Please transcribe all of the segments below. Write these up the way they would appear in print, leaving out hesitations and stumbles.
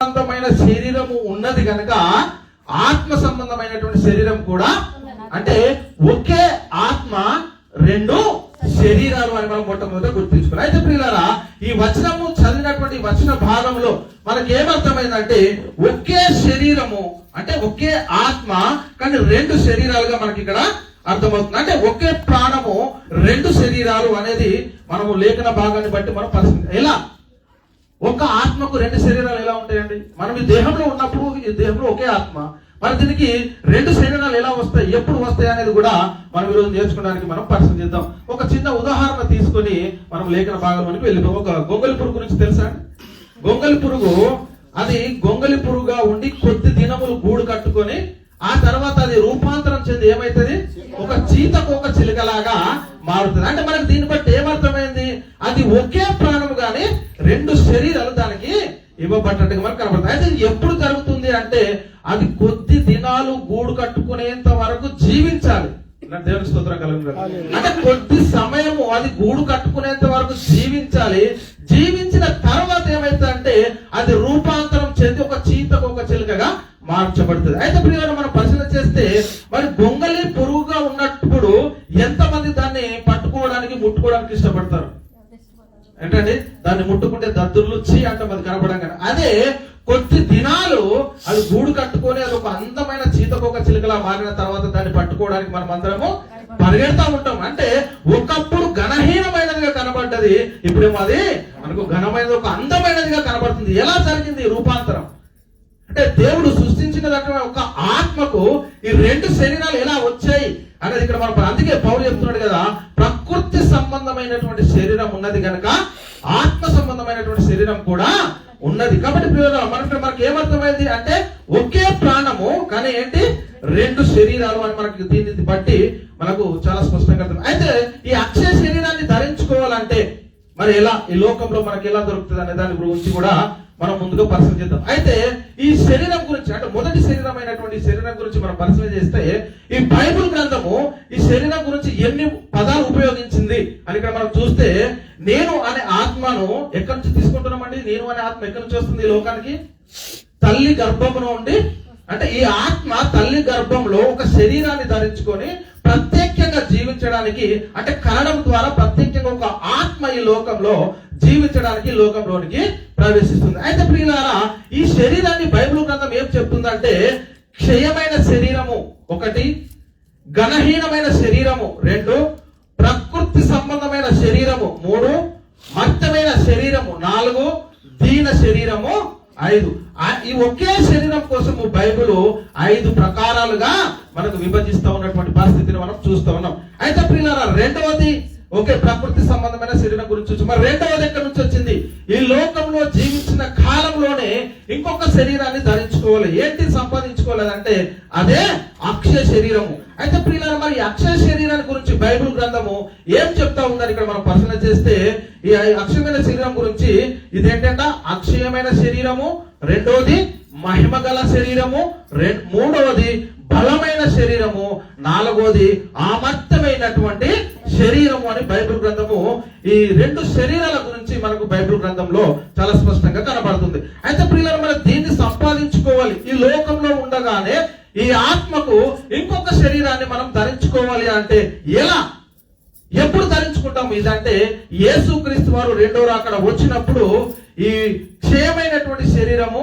సంబంధమైన శరీరము ఉన్నది కనుక ఆత్మ సంబంధమైనటువంటి శరీరం కూడా, అంటే ఒకే ఆత్మ రెండు శరీరాలు అని మనం మొట్టమొదట గుర్తించుకోవాలి. అయితే ప్రియులారా, ఈ వచనము చదివినటువంటి వచన భాగంలో మనకి ఏమర్థమైందంటే ఒకే శరీరము అంటే ఒకే ఆత్మ, కానీ రెండు శరీరాలుగా మనకి ఇక్కడ అర్థమవుతుంది. అంటే ఒకే ప్రాణము రెండు శరీరాలు అనేది మనము లేఖన భాగాన్ని బట్టి మనం పరిశీలి. ఎలా ఒక ఆత్మకు రెండు శరీరాలు ఎలా ఉంటాయండి? మనం ఈ దేహంలో ఉన్నప్పుడు ఈ దేహంలో ఒకే ఆత్మ, మరి దీనికి రెండు శరీరాలు ఎలా వస్తాయి, ఎప్పుడు వస్తాయి అనేది కూడా మనం ఈరోజు నేర్చుకోవడానికి మనం పరిశీలిద్దాం. ఒక చిన్న ఉదాహరణ తీసుకొని మనం లేఖన భాగంలోనికి వెళ్ళిపోయి, ఒక గొంగలి పురుగు గురించి తెలుసా? గొంగలి పురుగు అది గొంగలి పురుగుగా ఉండి కొద్ది దినములు గూడు కట్టుకొని ఆ తర్వాత అది రూపాంతరం చెంది ఏమైతుంది, ఒక చీతకోక చిలుకలాగా మారుతుంది. అంటే మనకు దీన్ని బట్టి ఏమర్థమైంది, అది ఒకే ప్రాణము గాని రెండు శరీరాలు దానికి ఇవ్వబడ్డట్టుగా మనకు కనబడుతుంది. అయితే ఎప్పుడు జరుగుతుంది అంటే అది కొద్ది దినాలు గూడు కట్టుకునేంత వరకు జీవించాలి. దేవుని స్తోత్రం కలుగుతుంది. అంటే కొద్ది సమయము అది గూడు కట్టుకునేంత వరకు జీవించాలి. జీవించిన తర్వాత ఏమైతుందంటే అది రూపాంతరం చెంది ఒక చీతకోక చిలుకగా మార్చబడుతుంది. అయితే ప్రియులను మనం పరిశీలన చేస్తే మరి గొంగలి పురుగుగా ఉన్నప్పుడు ఎంతమంది దాన్ని పట్టుకోవడానికి ముట్టుకోవడానికి ఇష్టపడతారు? ఏంటండి, దాన్ని ముట్టుకుంటే దద్దుర్లు చీ అంటే అది కనపడంగా. అదే కొద్ది దినాలు అది గూడు కట్టుకొని అది ఒక అందమైన చీతకోక చిలుకలా మారిన తర్వాత దాన్ని పట్టుకోవడానికి మనం అందరము పరిగెడతా ఉంటాం. అంటే ఒకప్పుడు ఘనహీనమైనదిగా కనబడ్డది, ఇప్పుడేమో అది మనకు ఘనమైనది ఒక అందమైనదిగా కనబడుతుంది. ఎలా జరిగింది రూపాంతరం? అంటే దేవుడు సృష్టించిన ఒక ఆత్మకు ఈ రెండు శరీరాలు ఎలా వచ్చాయి అనేది ఇక్కడ మనం, అందుకే పౌలు చెప్తున్నాడు కదా, ప్రకృతి సంబంధమైనటువంటి శరీరం ఉన్నది కనుక ఆత్మ సంబంధమైనటువంటి శరీరం కూడా ఉన్నది. కాబట్టి మనకి ఏమర్థమైంది అంటే ఒకే ప్రాణము కానీ ఏంటి రెండు శరీరాలు అని మనకి దీన్ని బట్టి మనకు చాలా స్పష్టంగా అర్థం. అయితే ఈ అక్షయ శరీరాన్ని ధరించుకోవాలంటే మరి ఎలా, ఈ లోకంలో మనకి ఎలా దొరుకుతుంది అనే దాని గురించి కూడా మనం ముందుగా పరిశీలన చేద్దాం. అయితే ఈ శరీరం గురించి, అంటే మొదటి శరీరం అయినటువంటి శరీరం గురించి మనం పరిశీలన చేస్తే ఈ బైబిల్ గ్రంథము ఈ శరీరం గురించి ఎన్ని పదాలు ఉపయోగించింది అని ఇక్కడ మనం చూస్తే, నేను అనే ఆత్మను ఎక్కడి నుంచి తీసుకుంటున్నామండి? నేను అనే ఆత్మ ఎక్కడి నుంచి వస్తుంది ఈ లోకానికి? తల్లి గర్భమును ఉండి, అంటే ఈ ఆత్మ తల్లి గర్భంలో ఒక శరీరాన్ని ధరించుకొని ప్రత్యేకంగా జీవించడానికి, అంటే కరణం ద్వారా ప్రత్యేకంగా ఒక ఆత్మ ఈ లోకంలో జీవించడానికి లోకంలోనికి ప్రవేశిస్తుంది. అయితే ప్రియులారా, ఈ శరీరాన్ని బైబిల్ గ్రంథం ఏం చెప్తుందంటే క్షయమైన శరీరము ఒకటి, ఘనహీనమైన శరీరము రెండు, ప్రకృతి సంబంధమైన శరీరము మూడు, మర్తమైన శరీరము నాలుగు, దీన శరీరము ఐదు. ఈ ఒకే శరీరం కోసము బైబిల్ 5 ప్రకారాలుగా మనకు విభజిస్తూ ఉన్నటువంటి పరిస్థితిని మనం చూస్తూ ఉన్నాం. అయితే ప్రియులారా, రెండవది ఓకే ప్రకృతి సంబంధమైన శరీరం గురించి చూసి, మరి రెండవది ఎక్కడి నుంచి వచ్చింది? ఈ లోకంలో జీవించిన కాలంలోనే ఇంకొక శరీరాన్ని ధరించుకోవాలి. ఏంటి సంపాదించుకోలేదంటే అదే అక్షయ శరీరము. అయితే ప్రియులారా, మరి అక్షయ శరీరాన్ని గురించి బైబిల్ గ్రంథము ఏం చెప్తా ఉందని ఇక్కడ మనం పరిశీలన చేస్తే, ఈ అక్షయమైన శరీరం గురించి ఇదేంటంటే అక్షయమైన శరీరము, రెండవది మహిమగల శరీరము, మూడవది బలమైన శరీరము, నాలుగవది అమర్త్యమైనటువంటి శరీరము అని బైబిల్ గ్రంథము ఈ రెండు శరీరాల గురించి మనకు బైబిల్ గ్రంథంలో చాలా స్పష్టంగా కనబడుతుంది. అయితే ప్రియులారా, మనం దీన్ని సంపాదించుకోవాలి. ఈ లోకంలో ఉండగానే ఈ ఆత్మకు ఇంకొక శరీరాన్ని మనం ధరించుకోవాలి అంటే ఎలా, ఎప్పుడు ధరించుకుంటాం? ఇదంటే యేసుక్రీస్తు వారు రెండో రాకడ వచ్చినప్పుడు ఈ క్షయమైనటువంటి శరీరము,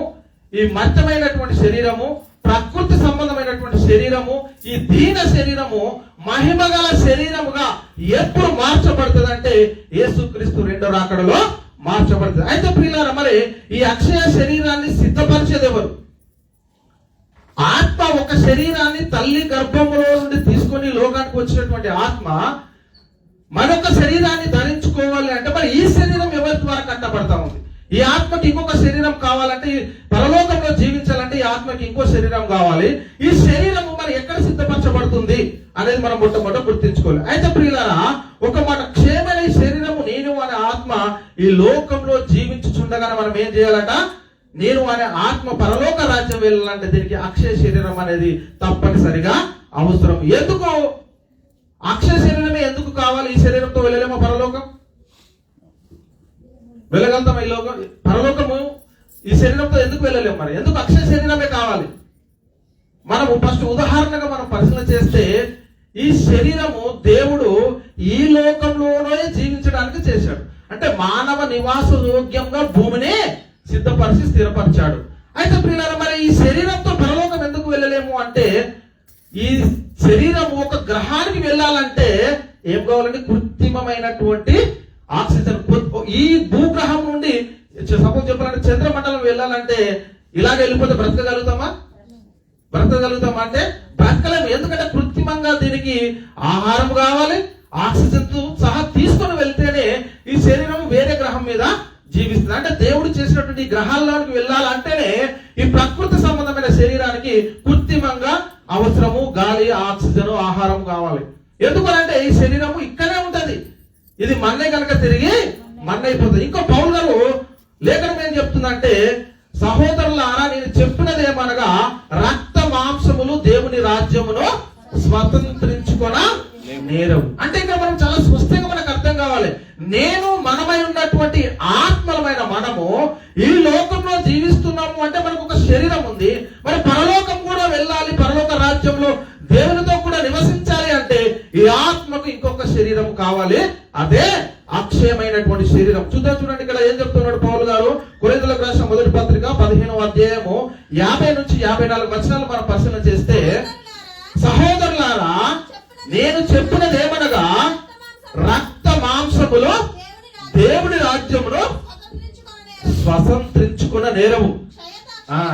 ఈ మర్త్యమైనటువంటి శరీరము, ప్రకృతి సంబంధమైనటువంటి శరీరము, ఈ దీన శరీరము మహిమగల శరీరముగా ఎప్పుడు మార్చబడుతుంది అంటే యేసుక్రీస్తు రెండో రాకడలో మార్చబడుతుంది. అయితే ప్రియులారా, మరి ఈ అక్షయ శరీరాన్ని సిద్ధపరిచేది ఎవరు? ఆత్మ ఒక శరీరాన్ని తల్లి గర్భంలో నుండి తీసుకొని లోకానికి వచ్చినటువంటి ఆత్మ మరొక శరీరాన్ని ధరించుకోవాలి అంటే మరి ఈ శరీరం ఎవరి ద్వారా కట్టబడతా ఉంది? ఈ ఆత్మకి ఇంకొక శరీరం కావాలంటే, పరలోకంలో జీవించాలంటే ఈ ఆత్మకి ఇంకో శరీరం కావాలి. ఈ శరీరము మరి ఎక్కడ సిద్ధపరచబడుతుంది అనేది మనం మొట్టమొదట గుర్తించుకోవాలి. అయితే ప్రియులారా, ఒక మాట క్షేమైన శరీరము నేను అనే ఆత్మ ఈ లోకంలో జీవించుచుండగానే మనం ఏం చేయాలట? నేను అనే ఆత్మ పరలోక రాజ్యం వెళ్ళాలంటే దీనికి అక్షయ శరీరం అనేది తప్పనిసరిగా అవసరం. ఎందుకు అక్షయ శరీరమే ఎందుకు కావాలి? ఈ శరీరంతో వెళ్ళలేమో పరలోకం? వెళ్ళగలుగుతాం? ఈ లోకం పరలోకము ఈ శరీరంతో ఎందుకు వెళ్ళలేము? మరి ఎందుకు అక్షయ శరీరమే కావాలి? మనము ఫస్ట్ ఉదాహరణగా మనం పరిశీలన చేస్తే, ఈ శరీరము దేవుడు ఈ లోకంలోనే జీవించడానికి చేశాడు. అంటే మానవ నివాస యోగ్యంగా భూమిని సిద్ధపరిచి స్థిరపరిచాడు. అయితే ప్రియులారా, మరి ఈ శరీరంతో పరలోకం ఎందుకు వెళ్ళలేము అంటే, ఈ శరీరం ఒక గ్రహానికి వెళ్ళాలంటే ఏం కావాలంటే కృత్రిమమైనటువంటి ఆక్సిజన్. ఈ భూగ్రహం నుండి సపోజ్ చెప్పాలంటే చంద్రమండలం వెళ్ళాలంటే ఇలాగ వెళ్ళిపోతే బ్రతకగలుగుతామా అంటే బ్రతకలేము. ఎందుకంటే కృత్రిమంగా దీనికి ఆహారం కావాలి, ఆక్సిజన్ తో సహా తీసుకొని వెళ్తేనే ఈ శరీరం వేరే గ్రహం మీద జీవిస్తుంది. అంటే దేవుడు చేసినటువంటి గ్రహాల్లోకి వెళ్ళాలంటేనే ఈ ప్రకృతి సంబంధమైన శరీరానికి కృత్రిమంగా అవసరము గాలి, ఆక్సిజన్, ఆహారం కావాలి. ఎందుకనంటే ఈ శరీరము ఇక్కడే ఉంటది, ఇది మన్నే కనుక తిరిగి మన్నైపోతుంది. ఇంకో పౌలు గారు లేఖనం ఏం చెప్తుందంటే, సహోదరులారా నేను చెప్పినది ఏమనగా రక్త మాంసములు దేవుని రాజ్యమును స్వతంత్రించుకొన నేరవు. అంటే ఇంకా మనం చాలా స్పష్టంగా మనకు అర్థం కావాలి, నేను మనమై ఉన్నటువంటి ఆత్మలమైన మనము ఈ లోకంలో జీవిస్తున్నాము అంటే మనకు ఒక శరీరం ఉంది. మరి పరలోకం కూడా వెళ్ళాలి, పరలోక రాజ్యంలో దేవునితో కూడా నివసించాలి అంటే ఈ ఆత్మకు ఇంకొక శరీరం కావాలి, అదే అక్షయమైనటువంటి శరీరం. చూడండి ఇక్కడ ఏం చెప్తున్నాడు పౌలు గారు. కొరింథీయులకు రాసిన మొదటి పత్రిక 15వ అధ్యాయము 50 నుంచి 54 వచనాలు మనం పరిశీలన చేస్తే, సహోదరులారా నేను చెప్పినది ఏమనగా రక్త మాంసములు దేవుని రాజ్యమును స్వతంత్రించుకున్న నేరము.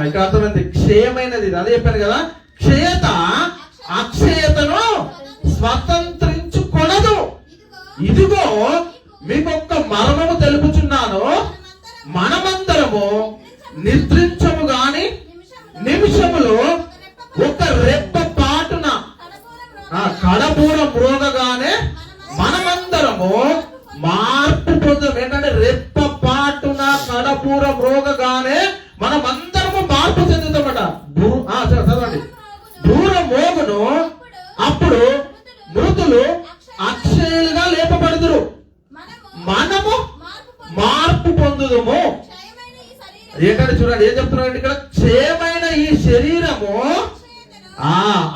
ఇక్కడ అర్థమైంది, క్షయమైనది. అదే చెప్పాను కదా, క్షయత అక్షయతను స్వతంత్రించుకొనదు. ఇదిగో మీకొక్క మర్మము తెలుపుచున్నాను, మనమందరము నిద్రించము గాని నిమిషములో ఒక రెప్ప పాటున కడబూర మ్రోగగానే మనమందరము మార్పు పొందుతాం. ఏంటంటే రెప్ప పాటున కడబూర మ్రోగగానే మనమందరము మార్పు చెందుతామట. చదవండి, దూర మోగును అప్పుడు మృతులు అక్షయులుగా లేపబడుదురు, మనము మార్పు పొందుదము. ఏంటంటే చూడండి ఏం చెప్తున్నాడు ఇక్కడ, క్షయమైన ఈ శరీరము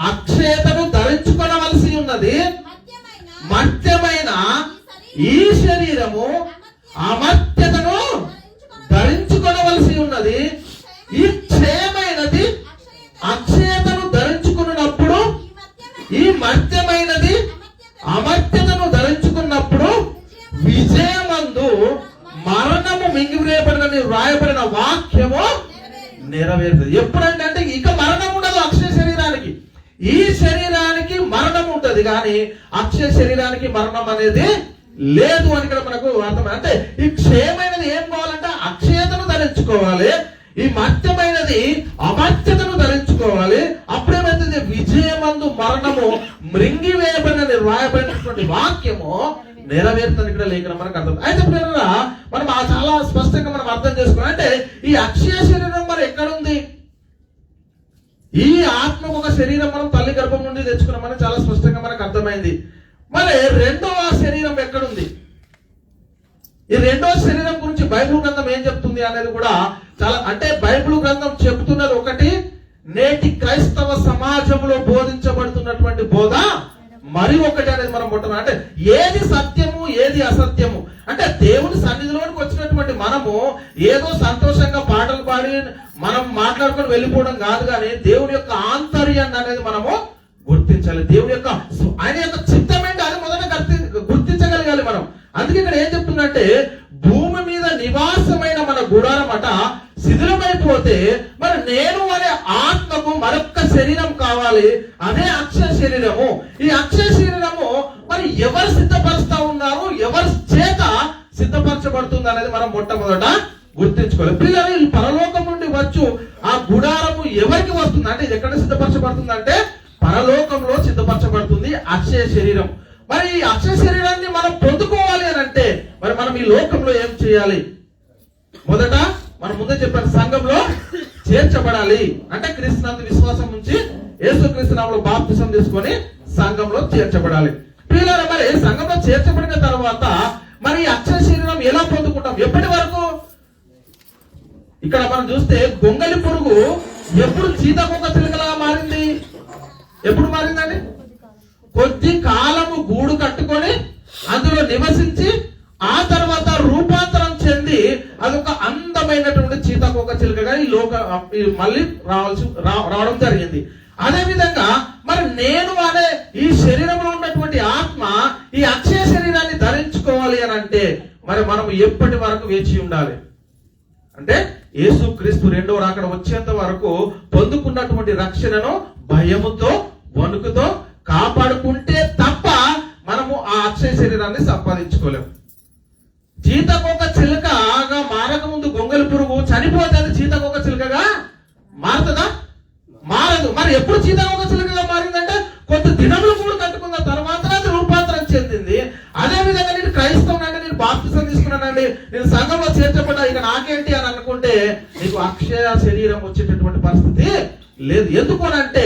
అక్షయతను ధరించుకొనవలసి ఉన్నది, మర్త్యమైన ఈ శరీరము అమర్త్యతను ధరించుకొనవలసి ఉన్నది. ఈ క్షయమైనది అక్షయతను ధరించుకున్నప్పుడు, ఈ మర్త్యమైనది అమర్త్యతను ధరించుకున్నప్పుడు విజయమందు మరణము మింగివేయబడినని వ్రాయబడిన వాక్యము నెరవేరుతుంది. ఎప్పుడంటే అంటే ఇక మరణం ఉండదు అక్షయ శరీరానికి. ఈ శరీరానికి మరణం ఉంటది కానీ అక్షయ శరీరానికి మరణం అనేది లేదు అని ఇక్కడ మనకు అర్థం. అంటే ఈ క్షయమైనది ఏం కావాలంటే అక్షయతను ధరించుకోవాలి, ఈ మర్త్యమైనది అమర్త్యతను ధరించుకోవాలి. అప్పుడేమైతుంది, విజయమందు మరణము మృంగివేయబడినని వ్రాయబడినటువంటి వాక్యము నెరవేరుతుంది ఇక్కడ లేఖనం మనకు అర్థం. అయితే పిల్లల మనం చాలా స్పష్టంగా మనం అర్థం చేసుకోవాలి. అంటే ఈ అక్షయ శరీరం మరి ఎక్కడుంది? ఈ ఆత్మకు ఒక శరీరం మనం తల్లి గర్భం నుండి తెచ్చుకున్నామని చాలా స్పష్టంగా మనకు అర్థమైంది. మరి రెండవ శరీరం ఎక్కడుంది? ఈ రెండవ శరీరం గురించి బైబిల్ గ్రంథం ఏం చెప్తుంది అనేది కూడా చాలా, అంటే బైబిల్ గ్రంథం చెప్తున్నది ఒకటి, నేటి క్రైస్తవ సమాజంలో బోధించబడుతున్నటువంటి బోధ మరి ఒకటి అనేది మనం పుట్టాం. అంటే ఏది సత్యము ఏది అసత్యము అంటే దేవుని సన్నిధిలోనికి వచ్చినటువంటి మనము ఏదో సంతోషంగా పాటలు పాడి మనం మాట్లాడుకొని వెళ్ళిపోవడం కాదు, కానీ దేవుని యొక్క ఆంతర్యాన్ని అనేది మనము గుర్తించాలి. దేవుని యొక్క ఆయన యొక్క చిత్తమేంటి అది మొదట గుర్తించగలగాలి మనం. అందుకే ఇక్కడ ఏం చెప్తుందంటే, భూమి మీద నివాసమైన మన గుడారం అట శిథిలమైపోతే మరి నేను అనే ఆత్మకు మరొక్క శరీరం కావాలి, అదే అక్షయ శరీరము. ఈ అక్షయ శరీరము మరి ఎవరు సిద్ధపరుస్తా ఉన్నారు, ఎవరి చేత సిద్ధపరచబడుతుంది అనేది మనం మొట్టమొదట గుర్తించుకోవాలి. పిల్లలు ఈ పరలోకం నుండి వచ్చు ఆ గుడారము ఎవరికి వస్తుంది అంటే ఎక్కడ సిద్ధపరచబడుతుంది అంటే పరలోకంలో సిద్ధపరచబడుతుంది అక్షయ శరీరం. మరి ఈ అక్షయ శరీరాన్ని మనం పొందుకోవాలి అని అంటే మరి మనం ఈ లోకంలో ఏం చేయాలి? మొదట మనం ముందే చెప్పాను, సంఘంలో చేర్చబడాలి. అంటే క్రీస్తునందు విశ్వాసం ఉంచి యేసుక్రీస్తు నామములో బాప్తిసం తీసుకొని సంఘంలో చేర్చబడాలి. పిల్లలు మరి సంఘంలో చేర్చబడిన తర్వాత మరి అక్షయ శరీరం ఎలా పొందుకుంటాం? ఎప్పటి వరకు? ఇక్కడ మనం చూస్తే గొంగలి పురుగు ఎప్పుడు సీతాకోక చిలుకలా మారింది? ఎప్పుడు మారిందండి? కొద్ది కాలము గూడు కట్టుకొని అందులో నివసించి ఆ తర్వాత రూపాంతరం చెంది అదొక అందమైనటువంటి సీతాకోక చిలుకగా మళ్ళీ రావడం జరిగింది. అదే విధంగా మరి నేను అనే ఈ శరీరంలో ఉన్నటువంటి ఆత్మ ఈ అక్షయ శరీరాన్ని ధరించుకోవాలి అని అంటే మరి మనం ఎప్పటి వరకు వేచి ఉండాలి అంటే యేసుక్రీస్తు రెండవ రాకడ వచ్చేంత వరకు పొందుకున్నటువంటి రక్షణను భయముతో వణుకుతో కాపాడుకుంటే తప్ప మనము ఆ అక్షయ శరీరాన్ని సంపాదించుకోలేము. సీతాకోక చిలుకగా మారక ముందు గొంగలి పురుగు చనిపోతే అది సీతాకోక చిలుకగా మారుతుందా? మారదు. మరి ఎప్పుడు సీతాకోక చిలుకగా మారిందంటే కొంత దినములు కూడా కట్టుకున్న తర్వాత అది రూపాంతరం చెందింది. అదే విధంగా నేను క్రైస్తవునండి, నేను బాప్తిసం తీసుకున్నానండి, నేను సంఘంలో చేర్చబడ్డా, ఇక నాకేంటి అని అనుకుంటే నీకు అక్షయ శరీరం వచ్చేటటువంటి పరిస్థితి లేదు. ఎందుకనంటే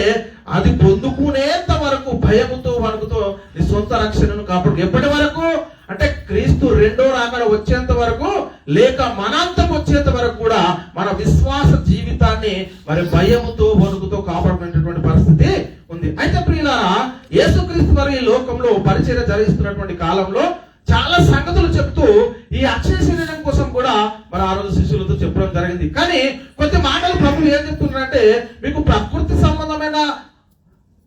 అది పొందుకునేంత వరకు భయముతో వణుకుతో నీ సొంత రక్షణను కాపాడు. ఎప్పటి వరకు అంటే క్రీస్తు రెండో రాకడ వచ్చేంత వరకు లేక మనంతం వచ్చేంత వరకు కూడా మన విశ్వాస జీవితాన్ని మరి భయముతో వణుకుతో కాపాడుకునేటువంటి పరిస్థితి ఉంది. అయితే ప్రియులారా, యేసుక్రీస్తు వారు ఈ లోకంలో పరిచర్య జరిగిస్తున్నటువంటి కాలంలో చాలా సంగతులు చెప్తూ ఈ అక్షయ శరీరం కోసం కూడా మరి ఆ రోజు శిష్యులతో చెప్పడం జరిగింది. కానీ కొద్ది మాటలు ప్రభువు ఏం చెప్తున్నారంటే మీకు ప్రకృతి సంబంధమైన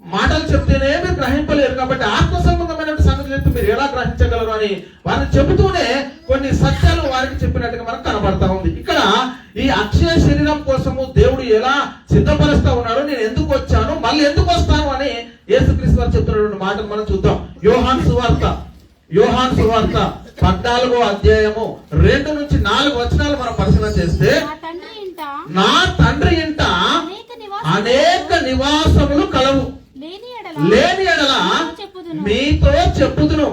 మాటలు చెప్తేనే మీరు గ్రహింపలేరు, కాబట్టి ఆత్మ సంబంధమైన సంగతులు చెప్తే మీరు ఎలా గ్రహించగలరు అని వారిని చెబుతూనే కొన్ని సత్యాలు వారికి చెప్పినట్టుగా మనకు కనబడతా ఉంది. ఇక్కడ ఈ అక్షయ శరీరం కోసము దేవుడు ఎలా సిద్ధపరుస్తా ఉన్నాడో, నేను ఎందుకు వచ్చాను మళ్ళీ ఎందుకు వస్తాను అని యేసుక్రీస్తు వారు చెప్తున్నటువంటి మాటలు మనం చూద్దాం. యోహాను సువార్త 14వ అధ్యాయము 2 నుంచి 4 వచనాలు మనం పరిశీలన చేస్తే, నా తండ్రి ఇంట అనేక నివాసములు కలవు, లేని ఎడల మీతో చెప్పుదును.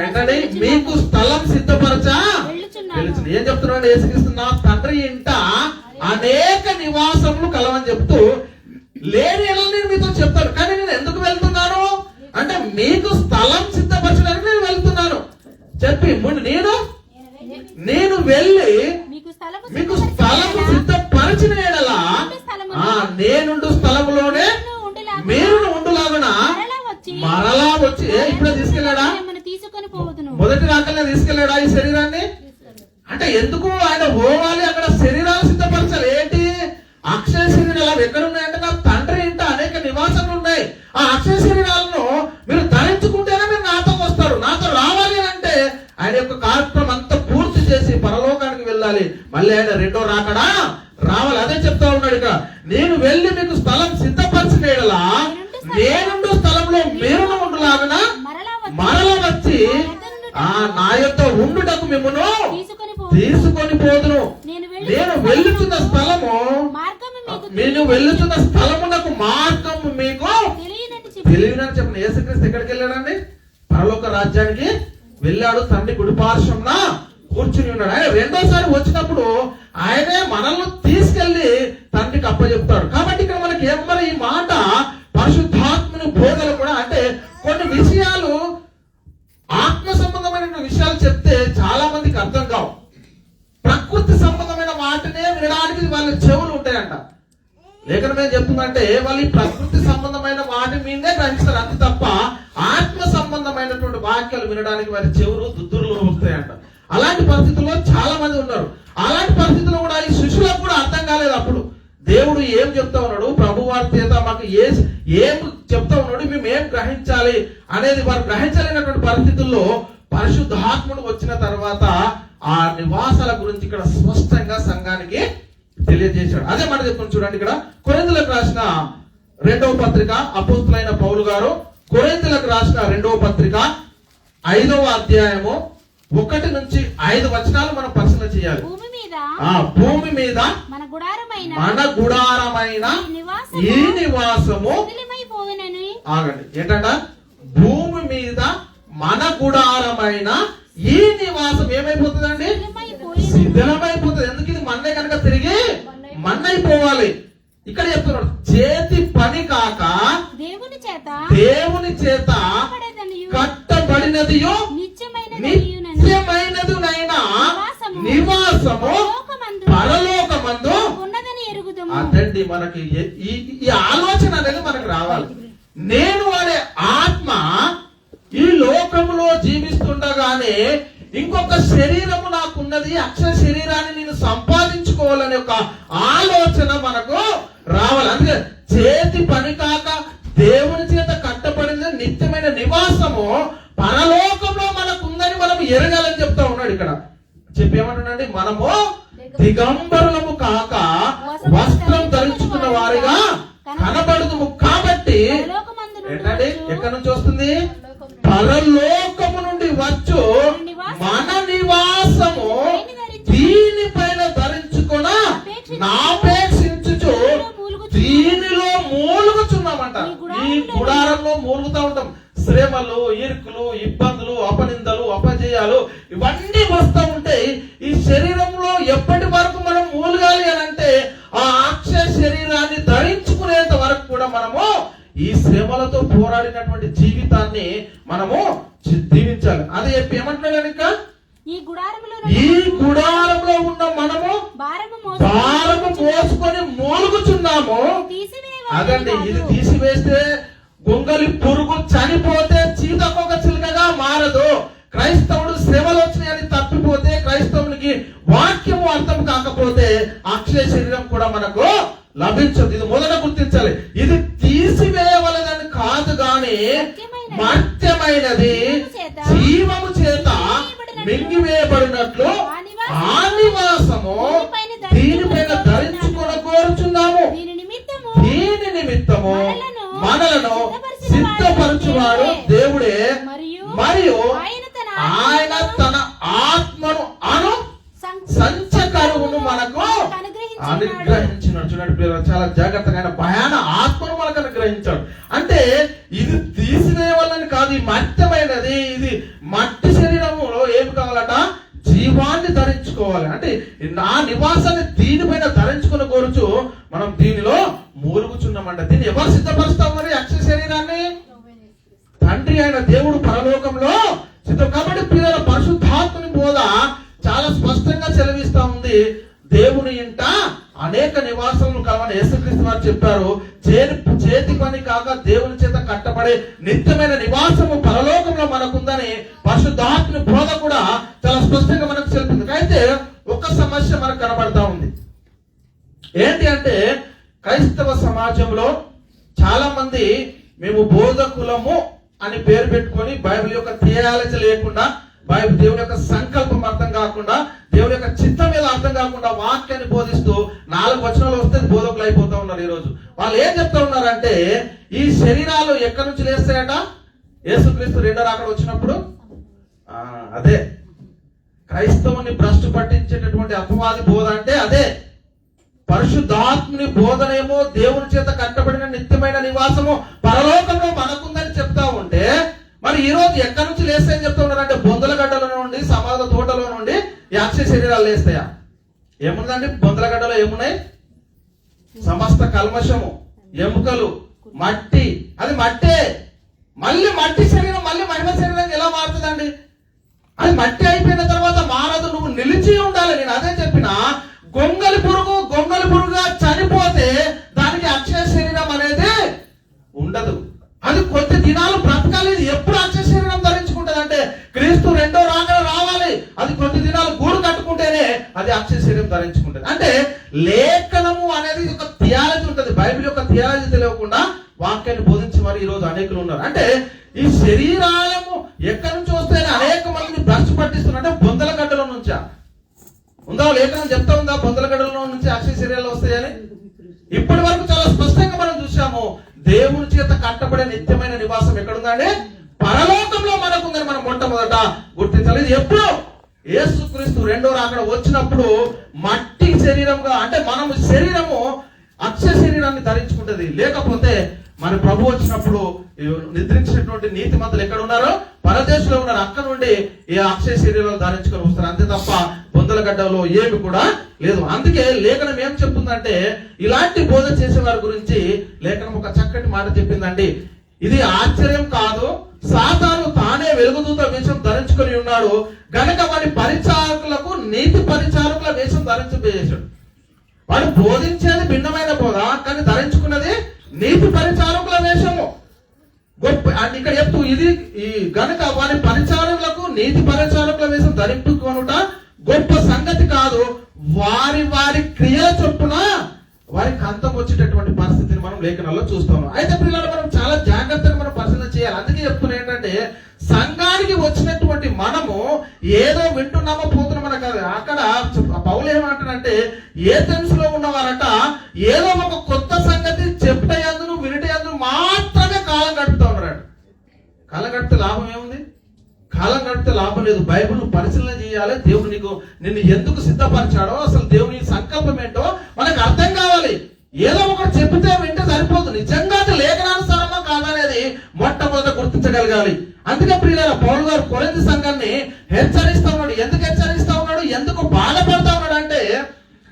ఏంటండి? మీకు స్థలం సిద్ధపరచా వెళ్తున్నాను. ఏం చెప్తున్నాడు యేసుక్రీస్తు? నా తండ్రి ఇంట అనేక నివాసములు కలవని చెప్తూ లేని ఎడల నేను మీతో చెప్తాను. కానీ నేను ఎందుకు వెళ్తున్నాను అంటే మీకు స్థలం సిద్ధపరచడానికి నేను వెళ్తున్నాను చెప్పి ముందు నేను వెళ్ళి మీకు స్థలము సిద్ధపరిచిన ఎడల నేనుండు స్థలములోనే మీరు ఉండులాగున మరలా వచ్చి ఇప్పుడు తీసుకెళ్ళాడా? మొదటి రాకల్నే తీసుకెళ్ళాడా ఈ శరీరాన్ని? అంటే ఎందుకు ఆయన పోవాలి అక్కడ శరీరాలు సిద్ధపరచాలి? ఏంటి అక్షయ శరీరాలు ఎక్కడ ఉన్నాయంటే నా తండ్రి ఇంట అనేక నివాసాలు ఉన్నాయి. ఆ అక్షయ శరీరాలను మీరు ధరించుకుంటేనే మీరు నాతో వస్తారు. నాతో రావాలి అంటే ఆయన యొక్క కార్యక్రమం అంతా పూర్తి చేసి పరలోకానికి వెళ్ళాలి. మళ్ళీ ఆయన రెండో రాకడా రావాలి. అదే చెప్తా ఉన్నాడు ఇక్కడ, నేను వెళ్ళి మీకు స్థలం సిద్ధపరచలా నేనుండు స్థలంలో మీరు ఉండులాగున మరల వచ్చి నా యొక్క ఉండుటకు మిమ్మును తీసుకొని పోదును. నేను వెళ్ళుతున్న స్థలము నాకు మార్గము మీకు తెలియనని చెప్పిన యేసుక్రీస్తు ఎక్కడికి వెళ్ళాడండి? పరలోక రాజ్యానికి వెళ్ళాడు. తండ్రి కుడిపార్శ్వంన కూర్చుని ఉన్నాడు. ఆయన రెండోసారి వచ్చినప్పుడు ఆయనే మనల్ని తీసుకెళ్లి తండ్రికి అప్పచెప్తాడు. కాబట్టి ఇక్కడ మనకి ఏమన్నా ఈ మాట పరిశుద్ధాత్మని బోధలు కూడా అంటే కొన్ని విషయాలు ఆత్మ సంబంధమైన విషయాలు చెప్తే చాలా మందికి అర్థం కావు. ప్రకృతి సంబంధమైన వాటినే వినడానికి వాళ్ళ చెవులు ఉంటాయంట. లేఖనం ఏం చెప్తుందంటే వాళ్ళు ఈ ప్రకృతి సంబంధమైన వాటి మీదే గ్రహిస్తారు అంతే తప్ప ఆత్మ సంబంధమైనటువంటి వాక్యాలు వినడానికి వారి చెవులు దుద్దురులు వస్తాయంట. అలాంటి పరిస్థితుల్లో చాలా మంది ఉన్నారు. అలాంటి పరిస్థితుల్లో కూడా ఈ శిష్యులకు కూడా అర్థం కాలేదు. అప్పుడు దేవుడు ఏం చెప్తా ఉన్నాడు, ప్రభు వారి చేత మాకు ఏం చెప్తా ఉన్నాడు, మేము ఏం గ్రహించాలి అనేది వారు గ్రహించలేనటువంటి పరిస్థితుల్లో పరిశుద్ధాత్ముడు వచ్చిన తర్వాత ఆ నివాసాల గురించి ఇక్కడ స్పష్టంగా సంఘానికి తెలియజేశాడు. అదే మాట చెప్తాను చూడండి. ఇక్కడ కొరింథీయులకు రాసిన 2వ పత్రిక అపోస్తలుడైన పౌలు గారు కొరింథీయులకు రాసిన 2వ పత్రిక 5వ అధ్యాయము 1 నుంచి 5 వచనాలు మనం పరిశీలన చేయాలి. భూమి మీద మన గుడారమైన ఈ నివాసము ఆగండి ఏంటంట? భూమి మీద మన గుడారమైన ఈ నివాసం ఏమైపోతుందండి? శిథిలమైపోతుంది. ఎందుకు? ఇది మన్నే కనుక తిరిగి మన్నైపోవాలి. ఇక్కడ చెప్తున్నాడు చేతి పని కాక దేవుని చేత కట్టబడినదియో నిత్యమైనది నివాసము పరలోకమందు ఉన్నదని ఎరుగుదుము. అదండి మనకి ఈ ఆలోచన అనేది మనకు రావాలి. నేను అనే ఆత్మ ఈ లోకంలో జీవిస్తుండగానే ఇంకొక శరీరము నాకున్నది, అక్షర శరీరాన్ని నేను సంపాదించుకోవాలనే ఒక ఆలోచన మనకు రావాలి. అందుకే చేతి పని కాక దేవుని చేత కట్టబడిన నిత్యమైన నివాసము పరలోకంలో మనకు ఉందని మనం ఎరగాలని చెప్తా ఉన్నాడు ఇక్కడ. చెప్పేమంటున్నాండి, మనము దిగంబరులము కాక వస్త్రం ధరించుకున్న వారిగా కనబడుదుము. కాబట్టి ఏంటండి, ఎక్కడి నుంచి వస్తుంది? పరలోకము నుండి వచ్చు మన నివాసము దీనిపైన ధరించుకున్న నాపేక్షించుచు దీనిలో మూలుగుచున్నామంట. ఈ గుడారంలో మూలుగుతా ఉంటాం. శ్రమలు, ఇరుకులు, ఇబ్బందులు, అపనిందలు, అపజయాలు ఇవన్నీ వస్తూ ఉంటాయి. ఈ శరీరంలో ఎప్పటి వరకు మనం మూలగాలి అని అంటే ఆ అక్షయ శరీరాన్ని ధరించుకునేంత వరకు కూడా మనము ఈ శ్రమలతో పోరాడినటువంటి జీవితాన్ని మనము జీవించాలి. అదే చెప్పి ఏమంటున్నాడు ఇంకా, ఈ గుడారంలో ఉన్న మనము భారము మోసుకొని మూలుగుచున్నాము. అదండి, ఇది తీసివేస్తే గొంగలి పురుగు చనిపోతే చీతకొక చిలుకగా మారదు. క్రైస్తవుడు శ్రమలు వచ్చినాయని తప్పిపోతే, క్రైస్తవునికి వాక్యము అర్థం కాకపోతే అక్షయ శరీరం కూడా మనకు లభించదు. ఇది మొదట గుర్తించాలి. ఇది తీసివేయవలదని కాదు గాని మర్త్యమైనది జీవము చేత మింగివేయబడినట్లు ఆ నివాసము దీనిపైన ధరించుకొని కోరుచున్నాము. దీని నిమిత్తము మనలను సిద్ధపరచువాడు దేవుడే, మరియు ఆయన తన ఆత్మను అను సంచకరువును మనకు అనుగ్రహించినాడు. చూడండి, చాలా జాగ్రత్తగా ఆయన భయాన ఆత్మను మనకు అనుగ్రహించాడు. అంటే ఇది తీసివేయవలని కాదు, ఈ మర్త్యమైనది, ఇది మట్టి శరీరములో ఏమి కావాలట? జీవాన్ని ధరించుకోవాలి. అంటే నా నివాసాన్ని దీనిపైన ధరించుకుని కోరుచు మనం దీనిలో మూలుగుచున్నామంట. దీన్ని ఎవరు సిద్ధపరుస్తాం మరి? అక్షయ శరీరాన్ని తండ్రి అయిన దేవుడు పరలోకంలో సిద్ధం. కాబట్టి పిల్లల పరిశుద్ధాత్మని బోధ చాలా స్పష్టంగా సెలవిస్తా ఉంది. దేవుని ఇంట అనేక నివాసములు కలవని యేసుక్రీస్తు వారు చెప్పారు. చేతి పని కాక దేవుని చేత కట్టబడే నిత్యమైన నివాసము పరలోకంలో మనకుందని పరిశుద్ధాత్మని బోధ కూడా చాలా స్పష్టంగా మనకు చెప్తుంది. అయితే ఒక సమస్య మనకు కనబడతా ఉంది. ఏంటి అంటే, క్రైస్తవ సమాజంలో చాలా మంది మేము బోధకులము అని పేరు పెట్టుకొని బైబిల్ యొక్క థియాలజీ లేకుండా, బైబిల్ దేవుని యొక్క సంకల్పం అర్థం కాకుండా, దేవుని యొక్క చిత్తం మీద అర్థం కాకుండా వాక్యాన్ని బోధిస్తూ 4 వచనాలు వస్తే బోధకులు అయిపోతా ఉన్నారు. ఈ రోజు వాళ్ళు ఏం చెప్తా ఉన్నారంటే, ఈ శరీరాలు ఎక్కడి నుంచి లేస్తాయట? యేసుక్రీస్తు రెండో రాకడ వచ్చినప్పుడు. అదే క్రైస్తవుని భ్రష్టు పట్టించేటటువంటి అపవాది బోధ అంటే అదే. పరిశుద్ధాత్ముని బోధనేమో దేవుని చేత కట్టబడిన నిత్యమైన నివాసము పరలోకంలో మనకుందని చెప్తా ఉంటే, మరి ఈ రోజు ఎక్కడి నుంచి లేస్తాయని చెప్తా ఉన్నారంటే, బొందల గడ్డలో నుండి, సమాధ తోటలో నుండి ఈ అక్షయ శరీరాలు లేస్తాయా? ఏముందండి బొందల గడ్డలో? ఏమున్నాయి? సమస్త కల్మషము, ఎముకలు, మట్టి. అది మట్టే. మళ్ళీ మట్టి శరీరం మళ్ళీ మహిమ శరీరం ఎలా మారుతుందండి? అది మట్టి అయిపోయిన తర్వాత మారదు. నువ్వు నిలిచి ఉండాలి. నేను అదే చెప్పిన, గొంగలి పురుగుగా చనిపోతే దానికి అక్షయ శరీరం అనేది ఉండదు. అది కొద్ది దినాలు బ్రతకాలి. ఎప్పుడు అక్షయ శరీరం ధరించుకుంటది అంటే, క్రీస్తు రెండో రాకడ రావాలి. అది కొద్ది దినాలు గూడు కట్టుకుంటేనే అది అక్షయ శరీరం ధరించుకుంటది. అంటే లేఖనము అనేది ఒక థియాలజీ ఉంటది. బైబిల్ యొక్క థియాలజీ తెలియకుండా వాక్యాన్ని బోధించే వారు ఈ రోజు అనేకులు ఉన్నారు. అంటే ఈ శరీరాలము ఎక్కడి నుంచి వస్తాయని అనేక మందిని భ్రష్టు పట్టిస్తున్నారు. అంటే బొందల గడ్డల నుంచా ఉందా? లేఖనం చెప్తా ఉందా బొందల గడ్డల నుంచి అక్షయ శరీరాలు వస్తాయని? ఇప్పటి వరకు చాలా స్పష్టంగా మనం చూసాము. దేవుని చేత కట్టబడే నిత్యమైన నివాసం ఎక్కడుందండి? పరలోకంలో మనకుందని మనం మొట్టమొదట గుర్తించాలి. ఇది ఎప్పుడు? యేసుక్రీస్తు రెండో రాకడ వచ్చినప్పుడు మట్టి శరీరంగా, అంటే మనం శరీరము అక్షయ శరీరాన్ని ధరించుకుంటది. లేకపోతే మన ప్రభు వచ్చినప్పుడు నిద్రించినటువంటి నీతి మంతులు ఎక్కడ ఉన్నారో? పరదేశంలో ఉన్నారు. అక్కడ నుండి ఈ అక్షయ శరీరాలు ధరించుకొని వస్తారు. అంతే తప్ప బొందల గడ్డలో ఏమి కూడా లేదు. అందుకే లేఖనం ఏం చెప్తుందంటే, ఇలాంటి బోధ చేసే వారి గురించి లేఖనం ఒక చక్కటి మాట చెప్పిందండి. ఇది ఆశ్చర్యం కాదు, సాతాను తానే వెలుగుదూత వేషం ధరించుకొని ఉన్నాడు గనక వాడి పరిచారకులకు నీతి పరిచారకుల వేషం ధరించబోయేశాడు. వాడు బోధించేది భిన్నమైన బోధ, కానీ ధరించుకున్నది నీతి పరిచారకుల వేషము. గొప్ప ఇక్కడ చెప్తూ ఇది ఈ గనక వారి పరిచారకులకు నీతి పరిచారకుల వేషం ధరింపుకొనుట గొప్ప సంగతి కాదు, వారి వారి క్రియ చొప్పున వారికి అంతం వచ్చేటటువంటి పరిస్థితిని మనం లేఖనాల్లో చూస్తాము. అయితే పిల్లలు మనం చాలా జాగ్రత్తగా మనం పరిశీలన చేయాలి. అందుకే చెప్తున్నా ఏంటంటే సంఘానికి వచ్చినటువంటి మనము ఏదో వింటున్నామో పోతున్నామో కాదు. అక్కడ పౌలు ఏమంటాడంటే ఏథెన్స్ లో ఉన్నవారట ఏదో ఒక కొత్త సంగతి చెప్పేందును వినటేందును మాత్రమే కాలం గడుపుతా ఉన్నాడు. కాలం గడిపితే లాభం ఏముంది? కాలం గడిపితే లాభం లేదు. బైబిల్ పరిశీలన చేయాలి. దేవుడు నిన్ను ఎందుకు సిద్ధపరిచాడో, అసలు దేవుని సంకల్పం ఏంటో మనకు అర్థం కావాలి. ఏదో ఒకటి చెప్తే వింటే సరిపోదు. నిజంగా అది లేఖనానుసారమా కాదనేది మొట్టమొదట గుర్తించగలగాలి. అందుకే ప్రియులారా పౌలు గారు కొరింథీ సంఘాన్ని హెచ్చరిస్తా ఉన్నాడు. ఎందుకు హెచ్చరిస్తా ఉన్నాడు, ఎందుకు బాధపడతా ఉన్నాడు అంటే